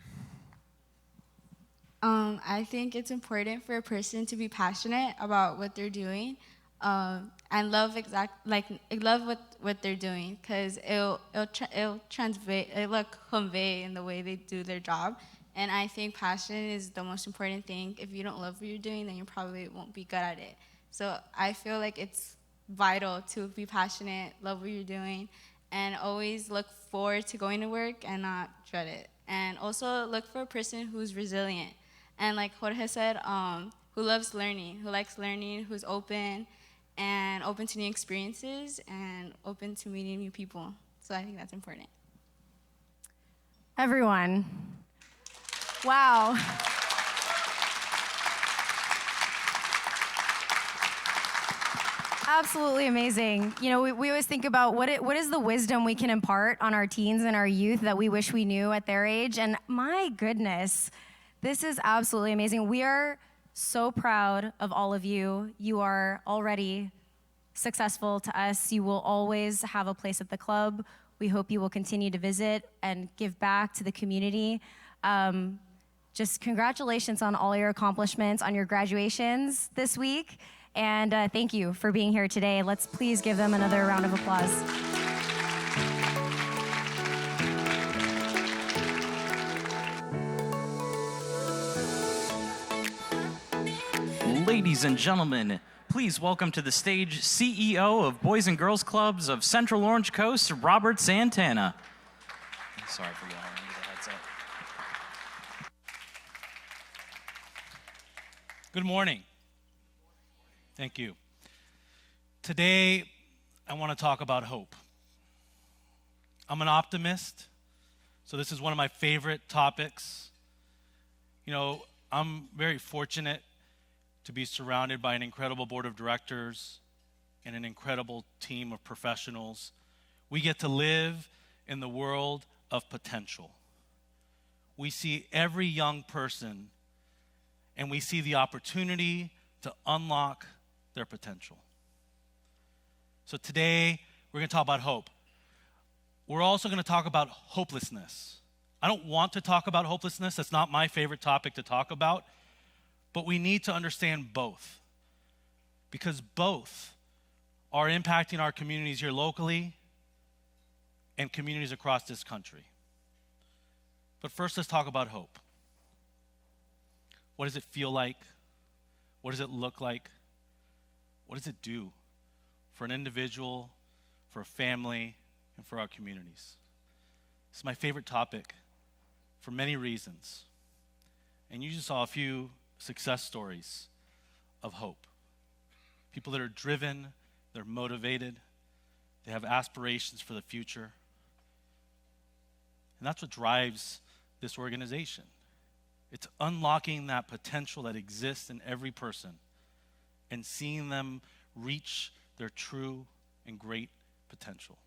I think it's important for a person to be passionate about what they're doing, and love what they're doing, because it'll convey in the way they do their job. And I think passion is the most important thing. If you don't love what you're doing, then you probably won't be good at it. So I feel like it's vital to be passionate, love what you're doing, and always look forward to going to work and not dread it. And also look for a person who's resilient. And like Jorge said, who loves learning, who likes learning, who's open, and open to new experiences, and open to meeting new people. So I think that's important. Everyone. Wow. Absolutely amazing. You know, we always think about what is the wisdom we can impart on our teens and our youth that we wish we knew at their age. And my goodness, this is absolutely amazing. We are so proud of all of you. You are already successful to us. You will always have a place at the club. We hope you will continue to visit and give back to the community. Just congratulations on all your accomplishments, on your graduations this week, and thank you for being here today. Let's please give them another round of applause. Ladies and gentlemen, please welcome to the stage CEO of Boys and Girls Clubs of Central Orange Coast, Robert Santana. Sorry for yelling. I need a headset. Good morning. Thank you. Today, I want to talk about hope. I'm an optimist, so this is one of my favorite topics. You know, I'm very fortunate to be surrounded by an incredible board of directors and an incredible team of professionals. We get to live in the world of potential. We see every young person and we see the opportunity to unlock their potential. So today, we're going to talk about hope. We're also going to talk about hopelessness. I don't want to talk about hopelessness. That's not my favorite topic to talk about. But we need to understand both, because both are impacting our communities here locally and communities across this country. But first, let's talk about hope. What does it feel like? What does it look like? What does it do for an individual, for a family, and for our communities? It's my favorite topic for many reasons. And you just saw a few success stories of hope. People that are driven, they're motivated, they have aspirations for the future. And that's what drives this organization. It's unlocking that potential that exists in every person and seeing them reach their true and great potential.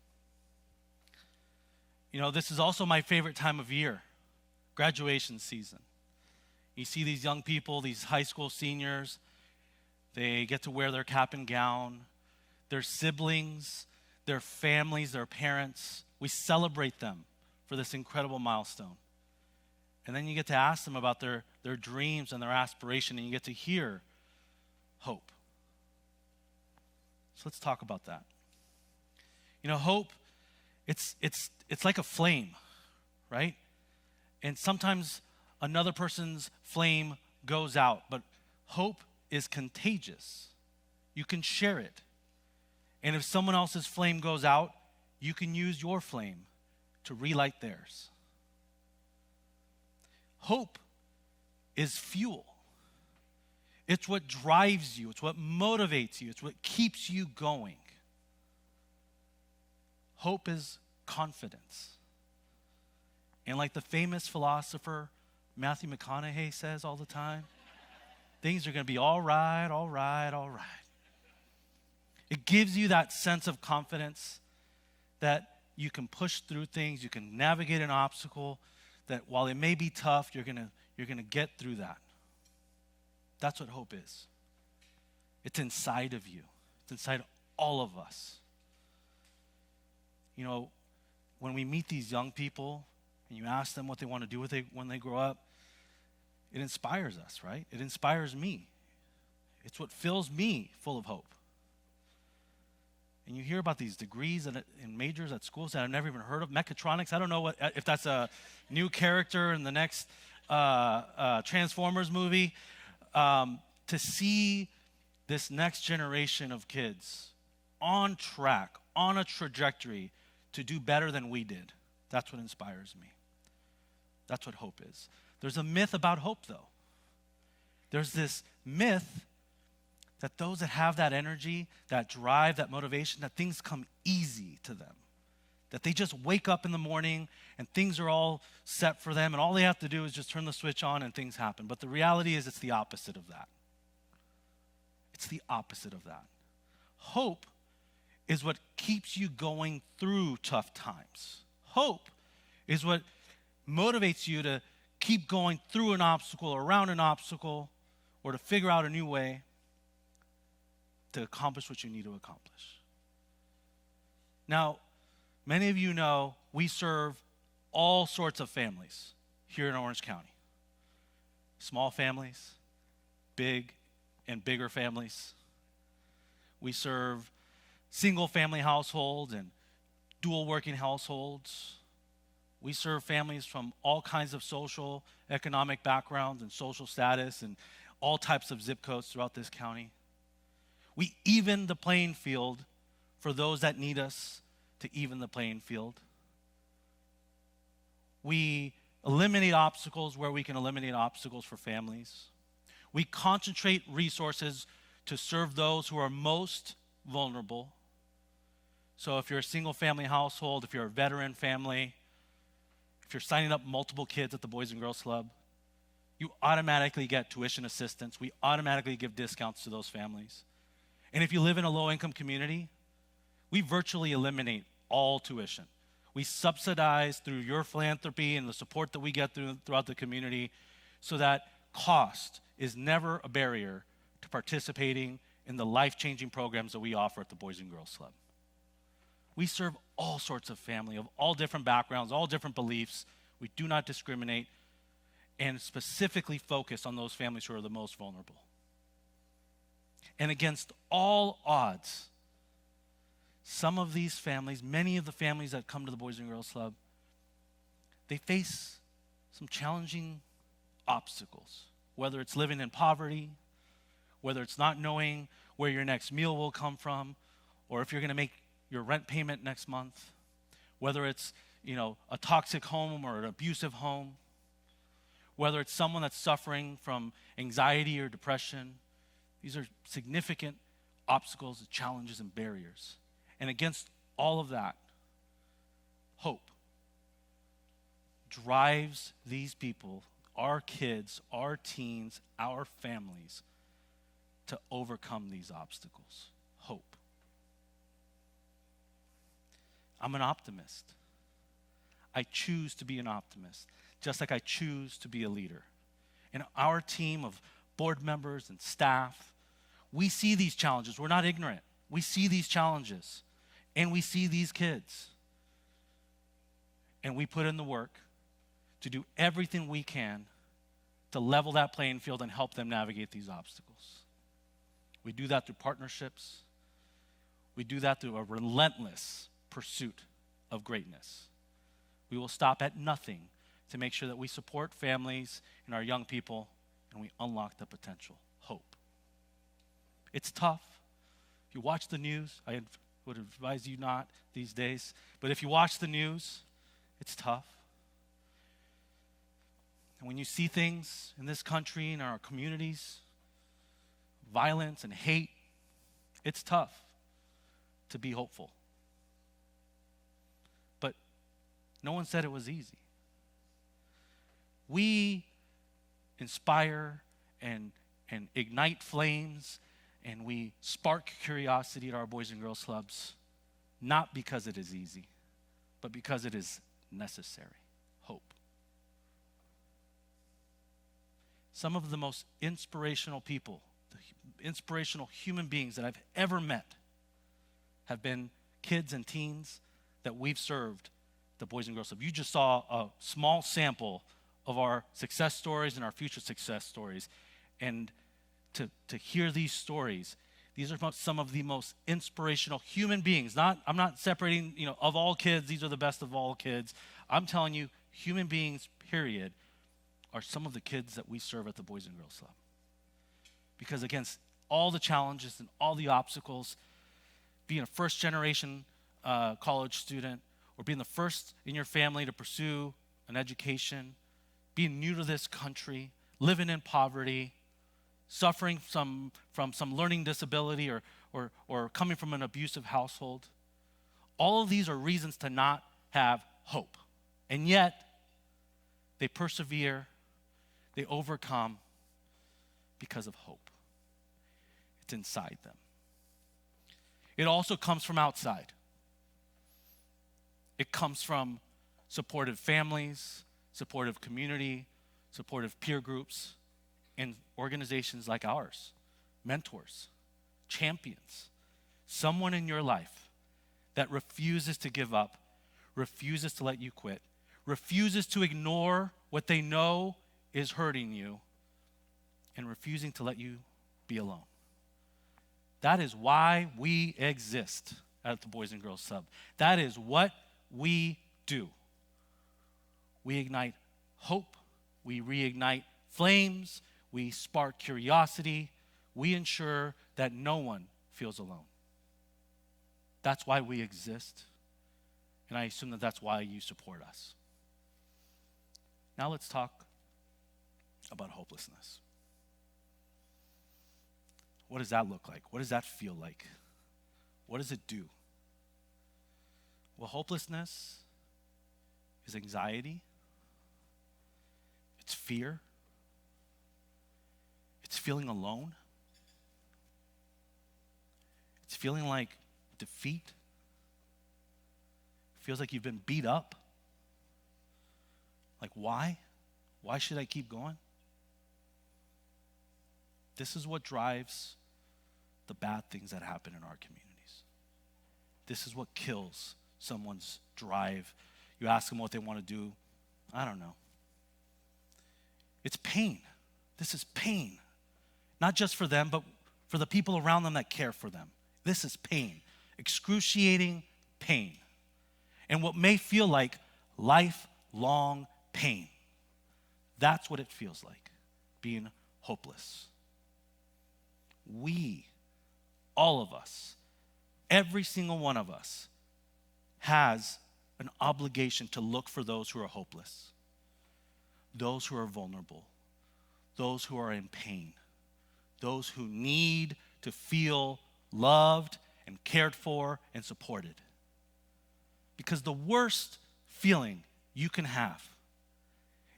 You know, this is also my favorite time of year, graduation season. You see these young people, these high school seniors, they get to wear their cap and gown, their siblings, their families, their parents. We celebrate them for this incredible milestone. And then you get to ask them about their dreams and their aspiration, and you get to hear hope. So let's talk about that. You know, hope, it's like a flame, right? And sometimes another person's flame goes out, but hope is contagious. You can share it. And if someone else's flame goes out, you can use your flame to relight theirs. Hope is fuel. It's what drives you. It's what motivates you. It's what keeps you going. Hope is confidence. And like the famous philosopher Matthew McConaughey says all the time, things are going to be all right, all right, all right. It gives you that sense of confidence that you can push through things, you can navigate an obstacle, that while it may be tough, you're going to get through that. That's what hope is. It's inside of you. It's inside all of us. You know, when we meet these young people and you ask them what they want to do when they grow up, it inspires us, right? It inspires me. It's what fills me full of hope. And you hear about these degrees and majors at schools that I've never even heard of. Mechatronics, I don't know if that's a new character in the next Transformers movie. To see this next generation of kids on track, on a trajectory to do better than we did, that's what inspires me. That's what hope is. There's a myth about hope, though. There's this myth that those that have that energy, that drive, that motivation, that things come easy to them. That they just wake up in the morning and things are all set for them and all they have to do is just turn the switch on and things happen. But the reality is it's the opposite of that. It's the opposite of that. Hope is what keeps you going through tough times. Hope is what motivates you to keep going through an obstacle or around an obstacle or to figure out a new way to accomplish what you need to accomplish. Now, many of you know we serve all sorts of families here in Orange County. Small families, big and bigger families. We serve single family households and dual working households. We serve families from all kinds of social, economic backgrounds and social status and all types of zip codes throughout this county. We even the playing field for those that need us to even the playing field. We eliminate obstacles where we can eliminate obstacles for families. We concentrate resources to serve those who are most vulnerable. So if you're a single family household, if you're a veteran family, if you're signing up multiple kids at the Boys and Girls Club, you automatically get tuition assistance. We automatically give discounts to those families. And if you live in a low-income community, we virtually eliminate all tuition. We subsidize through your philanthropy and the support that we get throughout the community so that cost is never a barrier to participating in the life-changing programs that we offer at the Boys and Girls Club. We serve all sorts of family of all different backgrounds, all different beliefs. We do not discriminate and specifically focus on those families who are the most vulnerable. And against all odds, some of these families, many of the families that come to the Boys and Girls Club, they face some challenging obstacles, whether it's living in poverty, whether it's not knowing where your next meal will come from, or if you're going to make your rent payment next month, whether it's, a toxic home or an abusive home, whether it's someone that's suffering from anxiety or depression. These are significant obstacles, challenges, and barriers. And against all of that, hope drives these people, our kids, our teens, our families, to overcome these obstacles. Hope. I'm an optimist. I choose to be an optimist, just like I choose to be a leader. And our team of board members and staff, we see these challenges. We're not ignorant. We see these challenges, and we see these kids. And we put in the work to do everything we can to level that playing field and help them navigate these obstacles. We do that through partnerships. We do that through a relentless pursuit of greatness. We will stop at nothing to make sure that we support families and our young people, and we unlock the potential. Hope. It's tough. If you watch the news, I would advise you not these days, but if you watch the news, it's tough. And when you see things in this country and our communities, violence and hate, it's tough to be hopeful. But no one said it was easy. We inspire and ignite flames, and we spark curiosity at our Boys and Girls Clubs, not because it is easy, but because it is necessary. Hope. Some of the most inspirational people, the inspirational human beings that I've ever met have been kids and teens that we've served at the Boys and Girls Club. You just saw a small sample of our success stories and our future success stories. And to hear these stories, these are some of the most inspirational human beings. I'm not separating, of all kids, these are the best of all kids. I'm telling you, human beings, period, are some of the kids that we serve at the Boys and Girls Club. Because against all the challenges and all the obstacles, being a first-generation college student, or being the first in your family to pursue an education, being new to this country, living in poverty, suffering from some learning disability or coming from an abusive household. All of these are reasons to not have hope. And yet, they persevere, they overcome because of hope. It's inside them. It also comes from outside. It comes from supportive families, supportive community, supportive peer groups, and organizations like ours, mentors, champions, someone in your life that refuses to give up, refuses to let you quit, refuses to ignore what they know is hurting you, and refusing to let you be alone. That is why we exist at the Boys and Girls Club. That is what we do. We ignite hope, we reignite flames, we spark curiosity, we ensure that no one feels alone. That's why we exist, and I assume that that's why you support us. Now let's talk about hopelessness. What does that look like? What does that feel like? What does it do? Well, hopelessness is anxiety, it's fear, it's feeling alone, feeling like defeat? Feels like you've been beat up? Like, why? Why should I keep going? This is what drives the bad things that happen in our communities. This is what kills someone's drive. You ask them what they want to do, I don't know. It's pain. This is pain. Not just for them, but for the people around them that care for them. This is pain. Excruciating pain. And what may feel like lifelong pain. That's what it feels like, being hopeless. We, all of us, every single one of us, has an obligation to look for those who are hopeless, those who are vulnerable, those who are in pain, those who need to feel loved and cared for and supported. Because the worst feeling you can have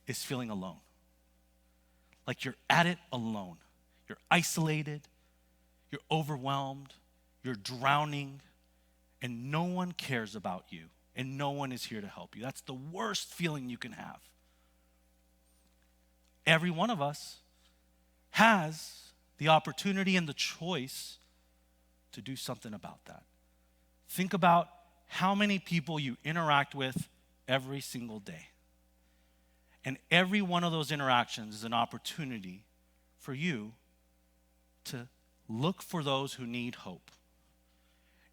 is feeling alone. Like you're at it alone. You're isolated, you're overwhelmed, you're drowning, and no one cares about you, and no one is here to help you. That's the worst feeling you can have. Every one of us has the opportunity and the choice to do something about that. Think about how many people you interact with every single day. And every one of those interactions is an opportunity for you to look for those who need hope.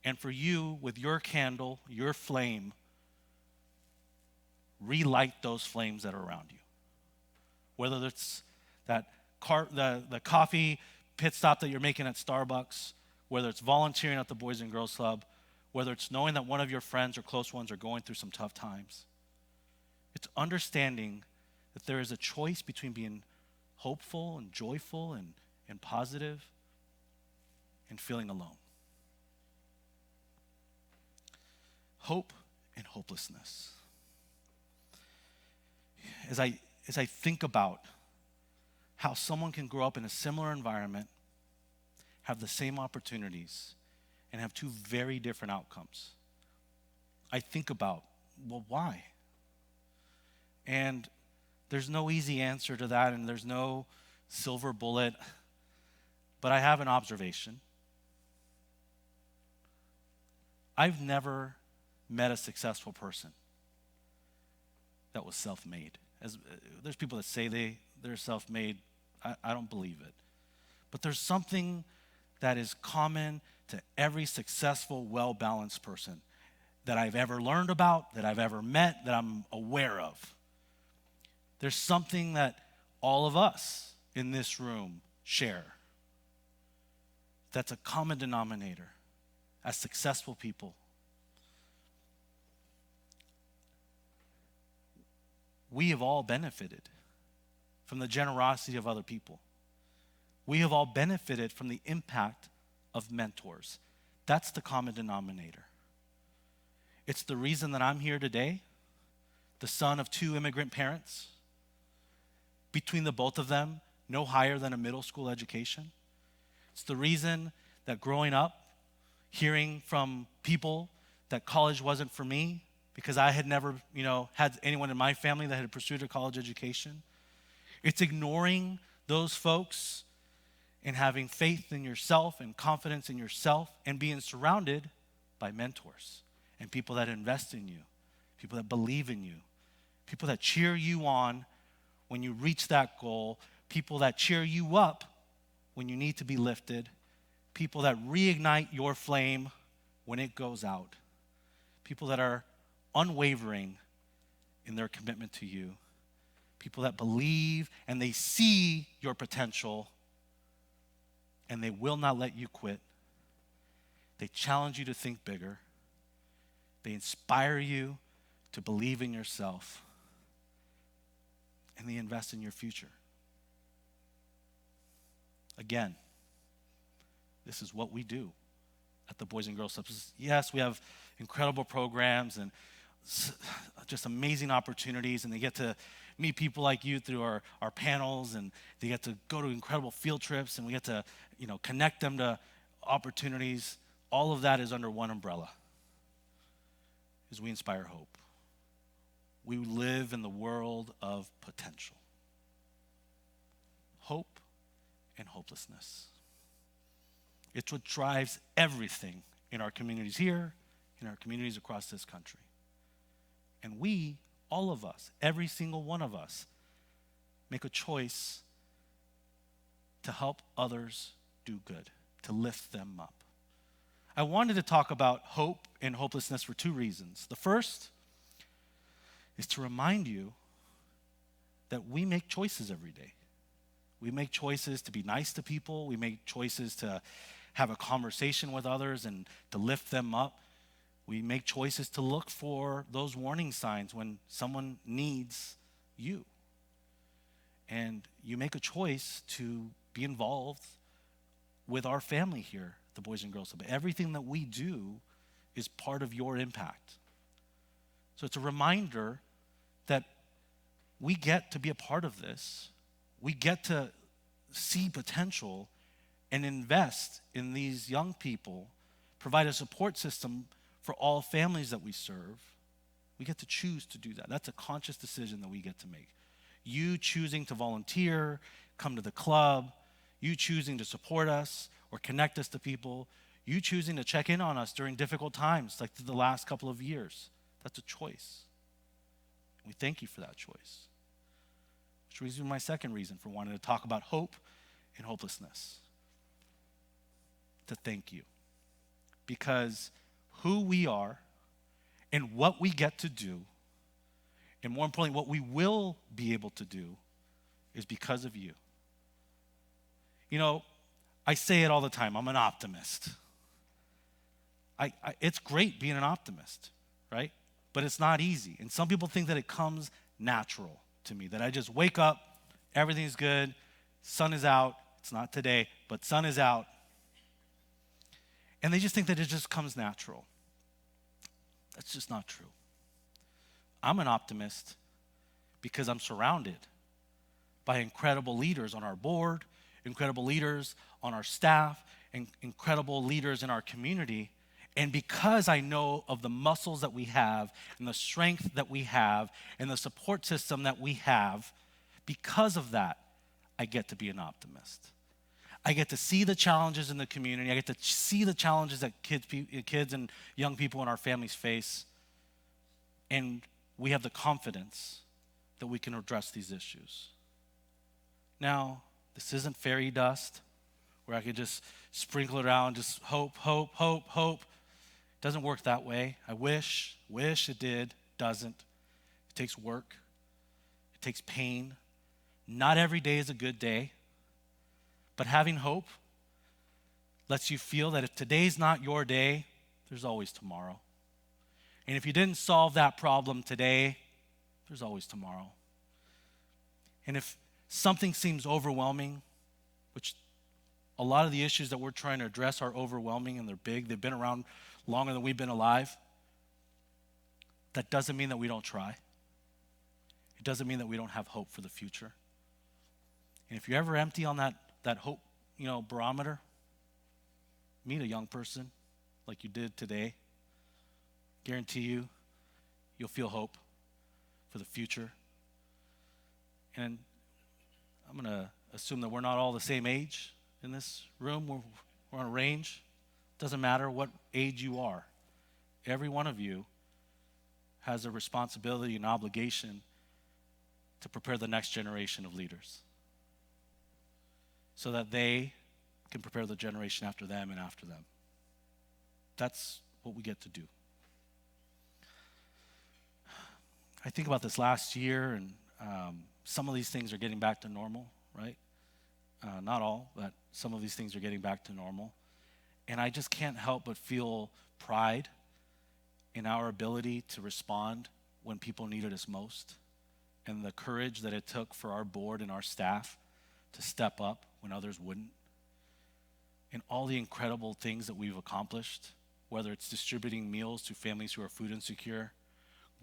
And for you, with your candle, your flame, relight those flames that are around you. Whether it's that the coffee pit stop that you're making at Starbucks, whether it's volunteering at the Boys and Girls Club, whether it's knowing that one of your friends or close ones are going through some tough times. It's understanding that there is a choice between being hopeful and joyful and positive and feeling alone. Hope and hopelessness. As I think about how someone can grow up in a similar environment, have the same opportunities, and have two very different outcomes, I think about, well, why? And there's no easy answer to that, and there's no silver bullet, but I have an observation. I've never met a successful person that was self-made. There's people that say they're self-made. I don't believe it. But there's something that is common to every successful, well-balanced person that I've ever learned about, that I've ever met, that I'm aware of. There's something that all of us in this room share that's a common denominator as successful people. We have all benefited from the generosity of other people. We have all benefited from the impact of mentors. That's the common denominator. It's the reason that I'm here today, the son of two immigrant parents. Between the both of them, no higher than a middle school education. It's the reason that growing up, hearing from people that college wasn't for me, because I had never, had anyone in my family that had pursued a college education. It's ignoring those folks and having faith in yourself and confidence in yourself and being surrounded by mentors and people that invest in you, people that believe in you, people that cheer you on when you reach that goal, people that cheer you up when you need to be lifted, people that reignite your flame when it goes out, people that are unwavering in their commitment to you, people that believe and they see your potential and they will not let you quit. They challenge you to think bigger. They inspire you to believe in yourself. And they invest in your future. Again, this is what we do at the Boys and Girls Clubs. Yes, we have incredible programs and just amazing opportunities, and they get to meet people like you through our panels, and they get to go to incredible field trips, and we get to connect them to opportunities. all of that is under one umbrella, is we inspire hope. We live in the world of potential. Hope and hopelessness. It's what drives everything in our communities here, in our communities across this country. And we, all of us, every single one of us, make a choice to help others do good, to lift them up. I wanted to talk about hope and hopelessness for two reasons. The first is to remind you that we make choices every day. We make choices to be nice to people. We make choices to have a conversation with others and to lift them up. We make choices to look for those warning signs when someone needs you. And you make a choice to be involved with our family here, the Boys and Girls Club. Everything that we do is part of your impact. So it's a reminder that we get to be a part of this. We get to see potential and invest in these young people, provide a support system for all families that we serve. We get to choose to do that. That's a conscious decision that we get to make. You choosing to volunteer, come to the club, you choosing to support us or connect us to people, you choosing to check in on us during difficult times like the last couple of years. That's a choice. We thank you for that choice. Which brings me to my second reason for wanting to talk about hope and hopelessness. To thank you. Because who we are and what we get to do, and more importantly, what we will be able to do, is because of you. You know, I say it all the time, I'm an optimist. It's great being an optimist, right? But it's not easy. And some people think that it comes natural to me, that I just wake up, everything's good, sun is out. It's not today, but sun is out. And they just think that it just comes natural. That's just not true. I'm an optimist because I'm surrounded by incredible leaders on our board, incredible leaders on our staff, and incredible leaders in our community. And because I know of the muscles that we have and the strength that we have and the support system that we have, because of that, I get to be an optimist. I get to see the challenges in the community. I get to see the challenges that kids and young people in our families face. And we have the confidence that we can address these issues. Now, this isn't fairy dust where I can just sprinkle it around, just hope, hope, hope, hope. It doesn't work that way. I wish it did. Doesn't. It takes work. It takes pain. Not every day is a good day. But having hope lets you feel that if today's not your day, there's always tomorrow. And if you didn't solve that problem today, there's always tomorrow. And if something seems overwhelming, which a lot of the issues that we're trying to address are overwhelming and they're big, they've been around longer than we've been alive, that doesn't mean that we don't try. It doesn't mean that we don't have hope for the future. And if you're ever empty on that hope, barometer, meet a young person like you did today. Guarantee you'll feel hope for the future. And I'm going to assume that we're not all the same age in this room. We're on a range. Doesn't matter what age you are. Every one of you has a responsibility and obligation to prepare the next generation of leaders, so that they can prepare the generation after them and after them. That's what we get to do. I think about this last year, and some of these things are getting back to normal, right? Not all, but some of these things are getting back to normal. And I just can't help but feel pride in our ability to respond when people needed us most, and the courage that it took for our board and our staff to step up when others wouldn't, and all the incredible things that we've accomplished, whether it's distributing meals to families who are food insecure,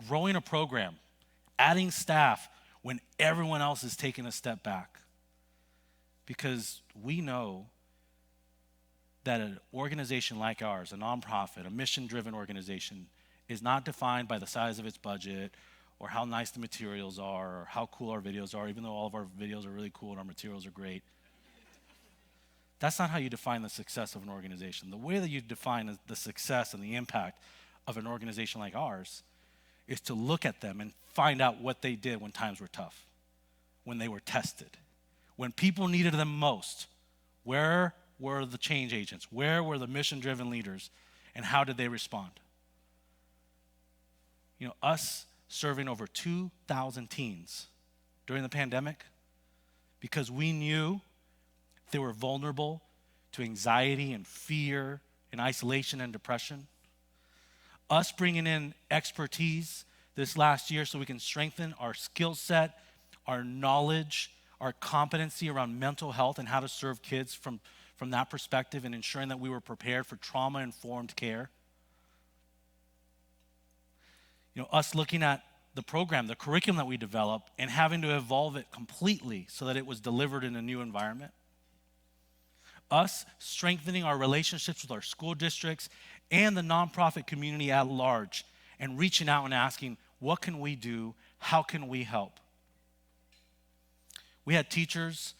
growing a program, adding staff when everyone else is taking a step back. Because we know that an organization like ours, a nonprofit, a mission-driven organization, is not defined by the size of its budget or how nice the materials are or how cool our videos are, even though all of our videos are really cool and our materials are great. That's not how you define the success of an organization. The way that you define the success and the impact of an organization like ours is to look at them and find out what they did when times were tough, when they were tested, when people needed them most. Where were the change agents? Where were the mission-driven leaders? And how did they respond? You know, us serving over 2,000 teens during the pandemic because we knew they were vulnerable to anxiety and fear and isolation and depression. Us bringing in expertise this last year so we can strengthen our skill set, our knowledge, our competency around mental health and how to serve kids from that perspective and ensuring that we were prepared for trauma-informed care. You know, us looking at the program, the curriculum that we developed and having to evolve it completely so that it was delivered in a new environment. Us strengthening our relationships with our school districts and the nonprofit community at large and reaching out and asking, what can we do? How can we help? We had teachers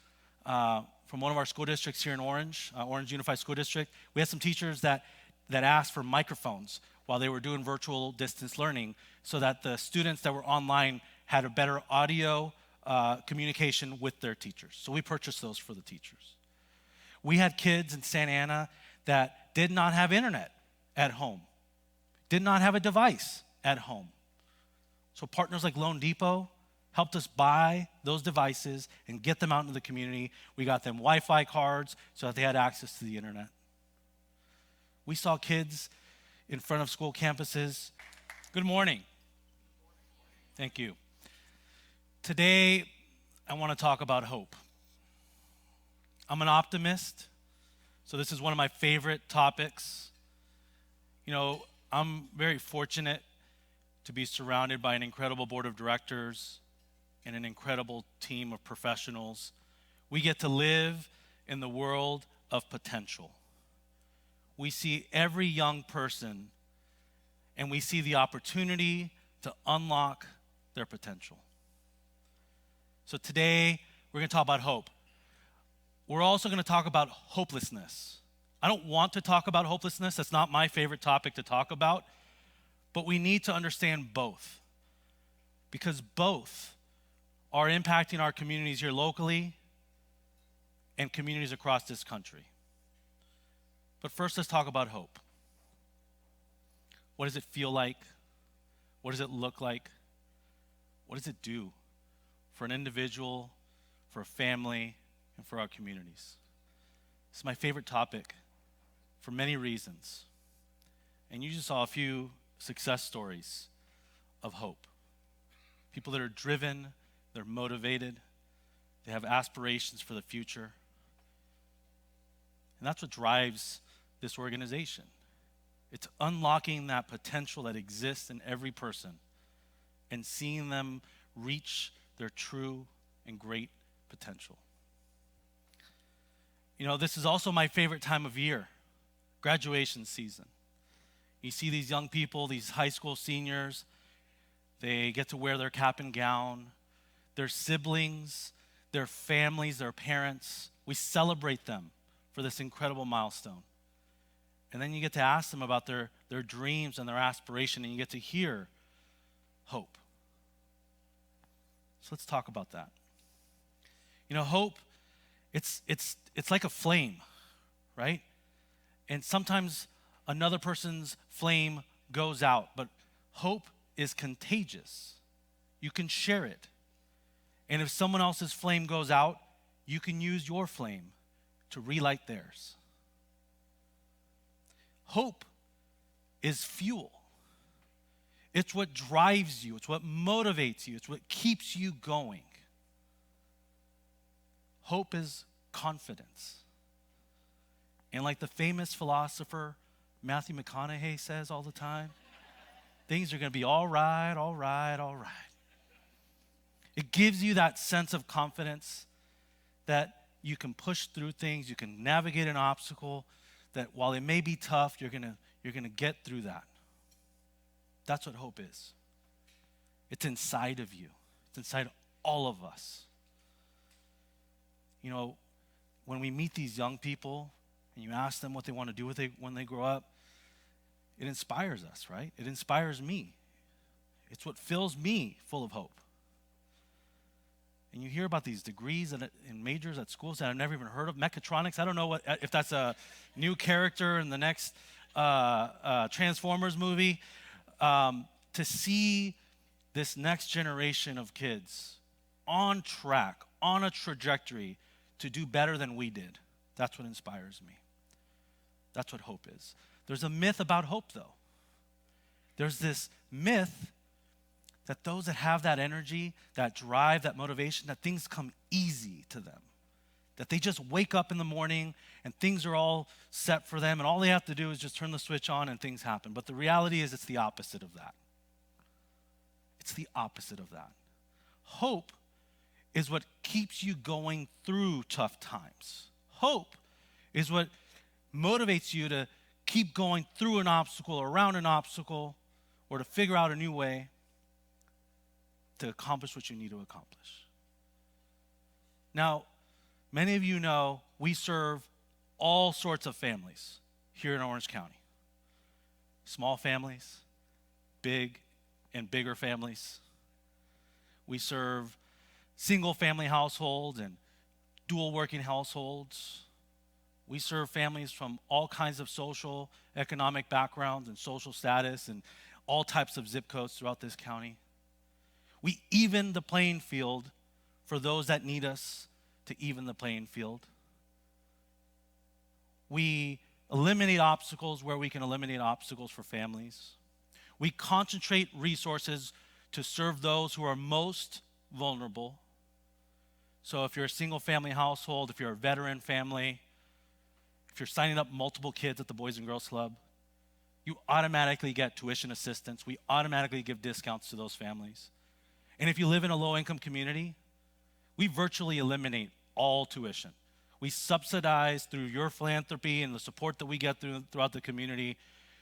from one of our school districts here in Orange Unified School District. We had some teachers that asked for microphones while they were doing virtual distance learning so that the students that were online had a better audio communication with their teachers. So we purchased those for the teachers. We had kids in Santa Ana that did not have internet at home, did not have a device at home. So partners like Loan Depot helped us buy those devices and get them out into the community. We got them Wi-Fi cards so that they had access to the internet. We saw kids in front of school campuses. Good morning. Thank you. Today, I want to talk about hope. I'm an optimist, so this is one of my favorite topics. You know, I'm very fortunate to be surrounded by an incredible board of directors and an incredible team of professionals. We get to live in the world of potential. We see every young person and we see the opportunity to unlock their potential. So today, we're going to talk about hope. We're also going to talk about hopelessness. I don't want to talk about hopelessness. That's not my favorite topic to talk about. But we need to understand both, because both are impacting our communities here locally and communities across this country. But first, let's talk about hope. What does it feel like? What does it look like? What does it do for an individual, for a family, and for our communities? It's my favorite topic for many reasons. And you just saw a few success stories of hope. People that are driven, they're motivated, they have aspirations for the future. And that's what drives this organization. It's unlocking that potential that exists in every person and seeing them reach their true and great potential. You know, this is also my favorite time of year, graduation season. You see these young people, these high school seniors, they get to wear their cap and gown, their siblings, their families, their parents. We celebrate them for this incredible milestone. And then you get to ask them about their dreams and their aspiration, and you get to hear hope. So let's talk about that. You know, hope, it's like a flame, right? And sometimes another person's flame goes out, but hope is contagious. You can share it. And if someone else's flame goes out, you can use your flame to relight theirs. Hope is fuel. It's what drives you. It's what motivates you. It's what keeps you going. Hope is confidence. And like the famous philosopher Matthew McConaughey says all the time, things are going to be all right, all right, all right. It gives you that sense of confidence that you can push through things, you can navigate an obstacle, that while it may be tough, you're gonna get through that. That's what hope is. It's inside of you. It's inside all of us. You know, when we meet these young people and you ask them what they want to do when they grow up, it inspires us, right? It inspires me. It's what fills me full of hope. And you hear about these degrees and majors at schools that I've never even heard of. Mechatronics, I don't know if that's a new character in the next Transformers movie. To see this next generation of kids on track, on a trajectory to do better than we did, that's what inspires me. That's what hope is. There's a myth about hope, though. There's this myth that those that have that energy, that drive, that motivation, that things come easy to them. That they just wake up in the morning and things are all set for them and all they have to do is just turn the switch on and things happen. But the reality is it's the opposite of that. It's the opposite of that. Hope is what keeps you going through tough times. Hope is what motivates you to keep going through an obstacle, around an obstacle, or to figure out a new way to accomplish what you need to accomplish. Now, many of you know we serve all sorts of families here in Orange County. Small families, big and bigger families. We serve single family households and dual working households. We serve families from all kinds of social, economic backgrounds and social status and all types of zip codes throughout this county. We even the playing field for those that need us to even the playing field. We eliminate obstacles where we can eliminate obstacles for families. We concentrate resources to serve those who are most vulnerable. So if you're a single family household, if you're a veteran family, if you're signing up multiple kids at the Boys and Girls Club, you automatically get tuition assistance. We automatically give discounts to those families. And if you live in a low-income community, we virtually eliminate all tuition. We subsidize through your philanthropy and the support that we get throughout the community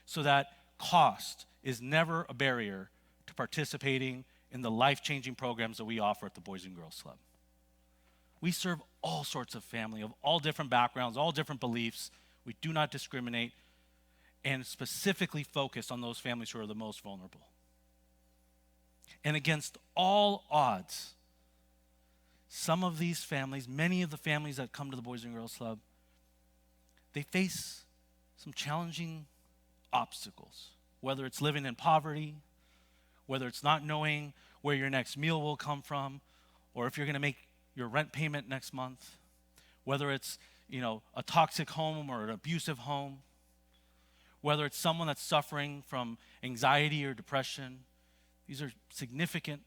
so that cost is never a barrier to participating in the life-changing programs that we offer at the Boys and Girls Club. We serve all sorts of family of all different backgrounds, all different beliefs. We do not discriminate and specifically focus on those families who are the most vulnerable. And against all odds, some of these families, many of the families that come to the Boys and Girls Club, they face some challenging obstacles, whether it's living in poverty, whether it's not knowing where your next meal will come from, or if you're going to make your rent payment next month, whether it's, a toxic home or an abusive home, whether it's someone that's suffering from anxiety or depression. These are significant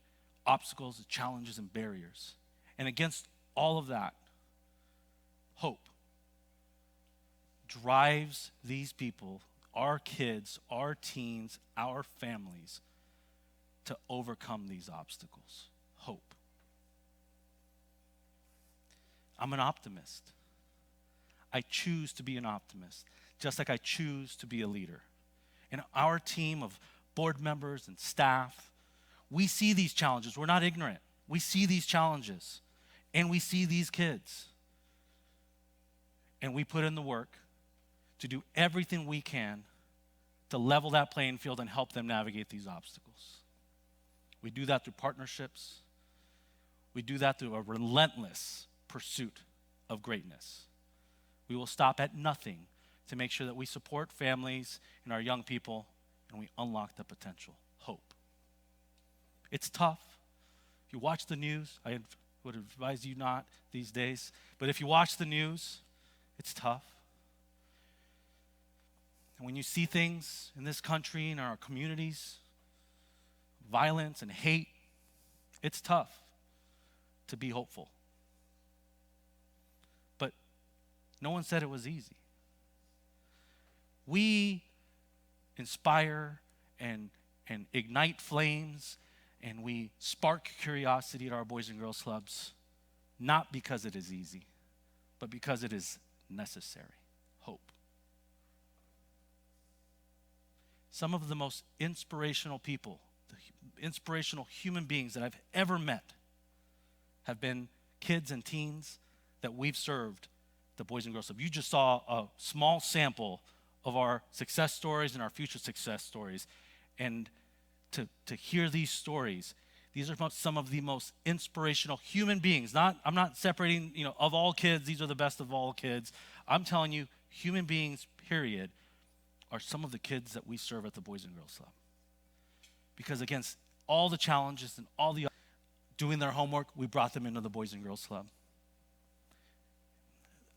obstacles, challenges, and barriers. And against all of that, hope drives these people, our kids, our teens, our families, to overcome these obstacles. Hope. I'm an optimist. I choose to be an optimist, just like I choose to be a leader. And our team of board members and staff, we see these challenges. We're not ignorant. We see these challenges, and we see these kids. And we put in the work to do everything we can to level that playing field and help them navigate these obstacles. We do that through partnerships. We do that through a relentless pursuit of greatness. We will stop at nothing to make sure that we support families and our young people and we unlock the potential. Hope. It's tough. If you watch the news, I would advise you not these days, but if you watch the news, it's tough. And when you see things in this country and our communities, violence and hate, it's tough to be hopeful. But no one said it was easy. We inspire and ignite flames, and we spark curiosity at our Boys and Girls Clubs, not because it is easy, but because it is necessary. Hope. some of the most inspirational people, the inspirational human beings that I've ever met have been kids and teens that we've served at the Boys and Girls Club. You just saw a small sample of our success stories and our future success stories. And to hear these stories, these are some of the most inspirational human beings. I'm not separating, of all kids, these are the best of all kids. I'm telling you, human beings, period, are some of the kids that we serve at the Boys and Girls Club. Because against all the challenges and all the doing their homework, we brought them into the Boys and Girls Club.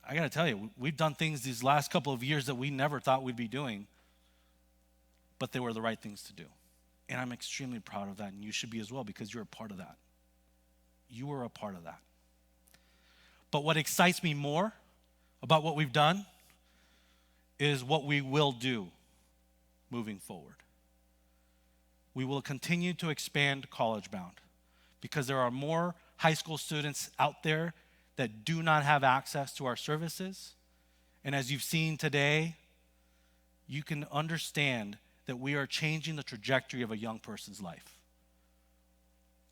I gotta tell you, we've done things these last couple of years that we never thought we'd be doing, but they were the right things to do. And I'm extremely proud of that, and you should be as well, because you're a part of that. You are a part of that. But what excites me more about what we've done is what we will do moving forward. We will continue to expand College Bound, because there are more high school students out there that do not have access to our services. And as you've seen today, you can understand that we are changing the trajectory of a young person's life.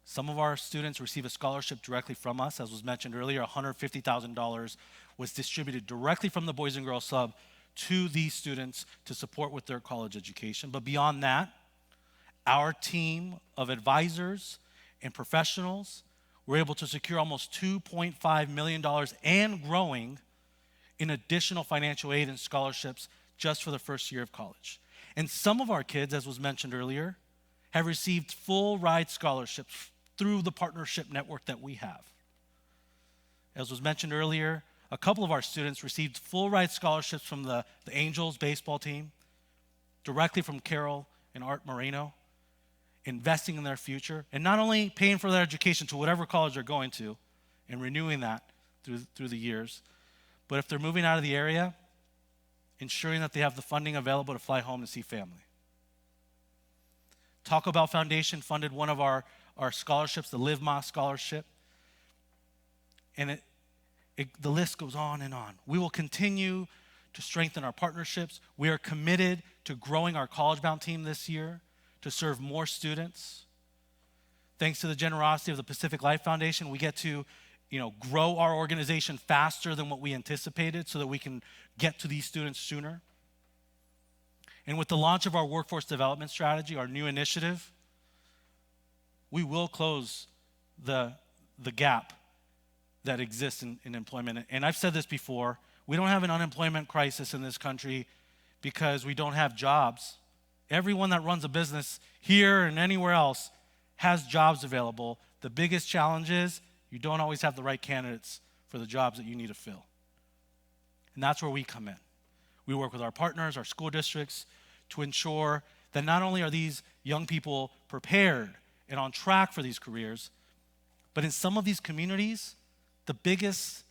Some of our students receive a scholarship directly from us. As was mentioned earlier, $150,000 was distributed directly from the Boys and Girls Club to these students to support with their college education. But beyond that, our team of advisors and professionals were able to secure almost $2.5 million and growing in additional financial aid and scholarships just for the first year of college. And some of our kids, as was mentioned earlier, have received full ride scholarships through the partnership network that we have. As was mentioned earlier, a couple of our students received full ride scholarships from the Angels baseball team, directly from Carol and Art Moreno, investing in their future, and not only paying for their education to whatever college they're going to and renewing that through the years, but if they're moving out of the area, ensuring that they have the funding available to fly home to see family. Taco Bell Foundation funded one of our scholarships, the Live Ma Scholarship, and the list goes on and on. We will continue to strengthen our partnerships. We are committed to growing our College Bound team this year to serve more students. Thanks to the generosity of the Pacific Life Foundation, we get to grow our organization faster than what we anticipated so that we can get to these students sooner. And with the launch of our workforce development strategy, our new initiative, we will close the gap that exists in employment. And I've said this before, we don't have an unemployment crisis in this country because we don't have jobs. Everyone that runs a business here and anywhere else has jobs available. The biggest challenge is you don't always have the right candidates for the jobs that you need to fill. And that's where we come in. We work with our partners, our school districts, to ensure that not only are these young people prepared and on track for these careers, but in some of these communities, the biggest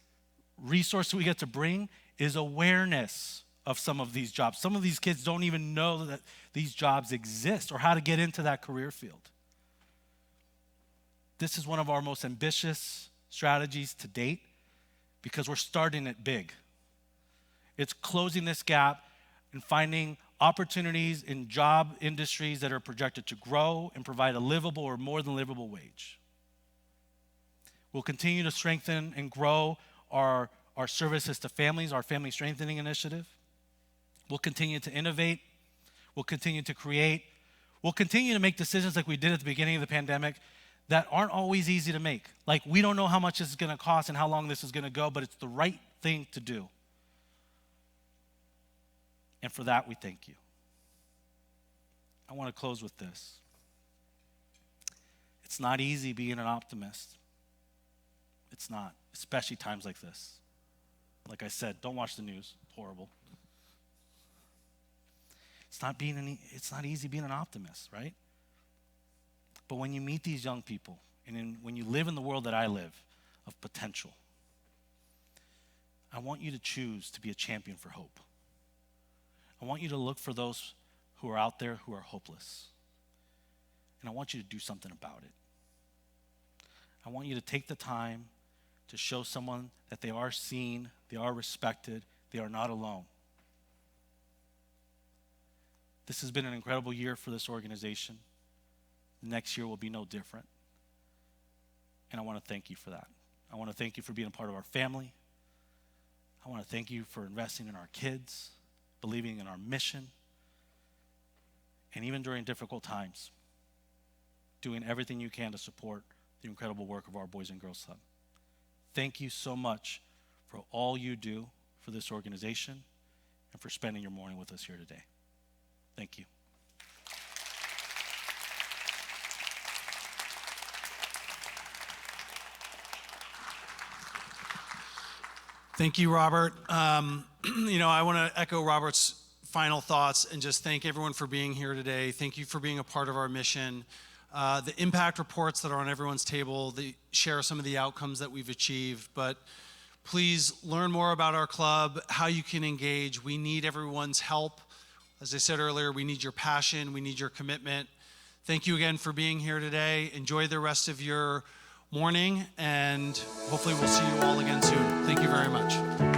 resource we get to bring is awareness of some of these jobs. Some of these kids don't even know that these jobs exist or how to get into that career field. This is one of our most ambitious strategies to date because we're starting it big. It's closing this gap and finding opportunities in job industries that are projected to grow and provide a livable or more than livable wage. We'll continue to strengthen and grow our services to families, our family strengthening initiative. We'll continue to innovate. We'll continue to create. We'll continue to make decisions like we did at the beginning of the pandemic that aren't always easy to make. Like, we don't know how much this is going to cost and how long this is going to go, but it's the right thing to do. And for that, we thank you. I want to close with this. It's not easy being an optimist. It's not, especially times like this. Like I said, don't watch the news. It's horrible. It's not easy being an optimist, right? But when you meet these young people, and when you live in the world that I live, of potential, I want you to choose to be a champion for hope. I want you to look for those who are out there who are hopeless. And I want you to do something about it. I want you to take the time to show someone that they are seen, they are respected, they are not alone. This has been an incredible year for this organization. The next year will be no different. And I want to thank you for that. I want to thank you for being a part of our family. I want to thank you for investing in our kids, believing in our mission, and even during difficult times, doing everything you can to support the incredible work of our Boys and Girls Club. Thank you so much for all you do for this organization and for spending your morning with us here today. Thank you. Thank you, Robert. I want to echo Robert's final thoughts and just thank everyone for being here today. Thank you for being a part of our mission. The impact reports that are on everyone's table, they share some of the outcomes that we've achieved, but please learn more about our club, how you can engage. We need everyone's help. As I said earlier, we need your passion, we need your commitment. Thank you again for being here today. Enjoy the rest of your morning, and hopefully we'll see you all again soon. Thank you very much.